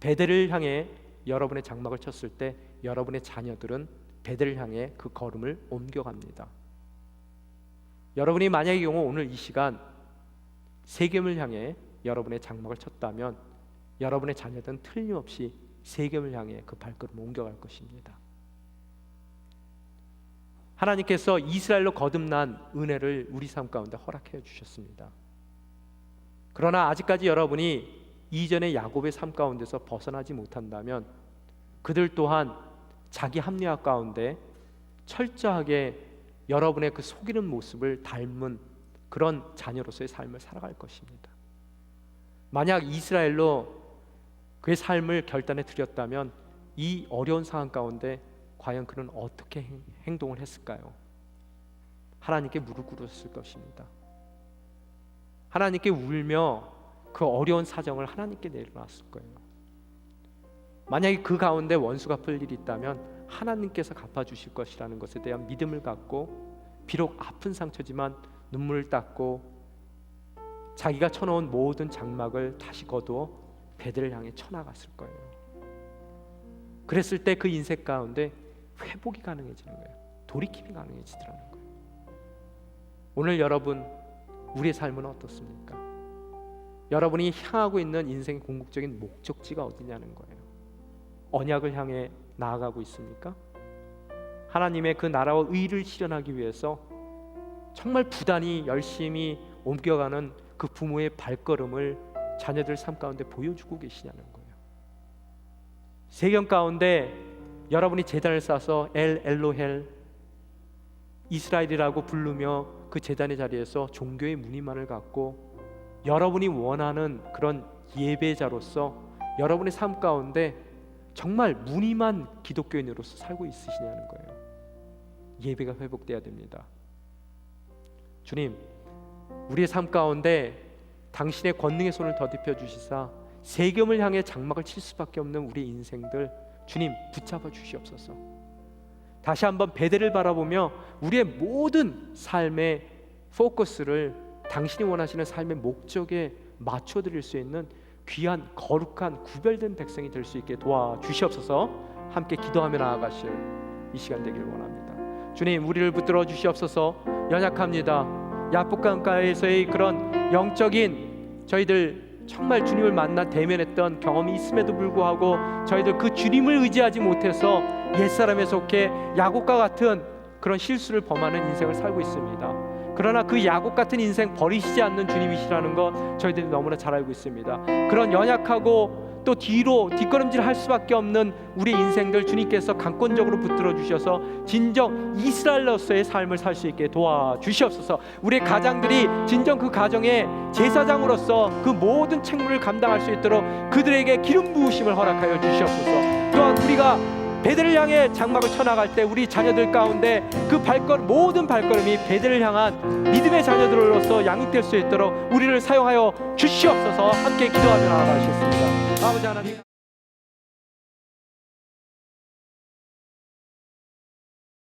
베델을 향해 여러분의 장막을 쳤을 때 여러분의 자녀들은 베델을 향해 그 걸음을 옮겨갑니다. 여러분이 만약의 경우 오늘 이 시간 세겜을 향해 여러분의 장막을 쳤다면 여러분의 자녀들은 틀림없이 세겜을 향해 그 발걸음을 옮겨갈 것입니다. 하나님께서 이스라엘로 거듭난 은혜를 우리 삶 가운데 허락해 주셨습니다. 그러나 아직까지 여러분이 이전의 야곱의 삶 가운데서 벗어나지 못한다면 그들 또한 자기 합리화 가운데 철저하게 여러분의 그 속이는 모습을 닮은 그런 자녀로서의 삶을 살아갈 것입니다. 만약 이스라엘로 그의 삶을 결단해 드렸다면 이 어려운 상황 가운데 과연 그는 어떻게 행동을 했을까요? 하나님께 무릎 꿇었을 것입니다. 하나님께 울며 그 어려운 사정을 하나님께 내려놨을 거예요. 만약에 그 가운데 원수가 갚을 일이 있다면 하나님께서 갚아주실 것이라는 것에 대한 믿음을 갖고 비록 아픈 상처지만 눈물을 닦고 자기가 쳐놓은 모든 장막을 다시 거두어 베델을 향해 쳐나갔을 거예요. 그랬을 때 그 인생 가운데 회복이 가능해지는 거예요. 돌이킴이 가능해지더라는 거예요. 오늘 여러분, 우리의 삶은 어떻습니까? 여러분이 향하고 있는 인생의 궁극적인 목적지가 어디냐는 거예요. 언약을 향해 나아가고 있습니까? 하나님의 그 나라와 의를 실현하기 위해서 정말 부단히 열심히 옮겨가는 그 부모의 발걸음을 자녀들 삶 가운데 보여주고 계시냐는 거예요. 세경 가운데 여러분이 제단을 쌓아서 엘로헬 이스라엘이라고 부르며 그 제단의 자리에서 종교의 무늬만을 갖고 여러분이 원하는 그런 예배자로서 여러분의 삶 가운데 정말 무늬만 기독교인으로서 살고 있으시냐는 거예요. 예배가 회복돼야 됩니다. 주님, 우리의 삶 가운데 당신의 권능의 손을 더듬혀 주시사 세겜을 향해 장막을 칠 수밖에 없는 우리 인생들 주님 붙잡아 주시옵소서. 다시 한번 베델을 바라보며 우리의 모든 삶의 포커스를 당신이 원하시는 삶의 목적에 맞춰 드릴 수 있는 귀한 거룩한 구별된 백성이 될 수 있게 도와주시옵소서. 함께 기도하며 나아가실 이 시간 되기를 원합니다. 주님, 우리를 붙들어 주시옵소서. 연약합니다. 야복강가에서의 그런 영적인 저희들 정말 주님을 만나 대면했던 경험이 있음에도 불구하고 저희들 그 주님을 의지하지 못해서 옛사람에 속해 야곱과 같은 그런 실수를 범하는 인생을 살고 있습니다. 그러나 그 야곱 같은 인생 버리시지 않는 주님이시라는 것 저희들이 너무나 잘 알고 있습니다. 그런 연약하고 또 뒤로 뒷걸음질 할 수밖에 없는 우리 인생들 주님께서 강권적으로 붙들어 주셔서 진정 이스라엘로서의 삶을 살 수 있게 도와주시옵소서. 우리의 가장들이 진정 그 가정의 제사장으로서 그 모든 책무를 감당할 수 있도록 그들에게 기름 부으심을 허락하여 주시옵소서. 또한 우리가 베델을 향해 장막을 쳐나갈 때 우리 자녀들 가운데 그 모든 발걸음이 베델을 향한 믿음의 자녀들로서 양육될 수 있도록 우리를 사용하여 주시옵소서. 함께 기도하며 나아가시겠습니다. 아버지 하나님.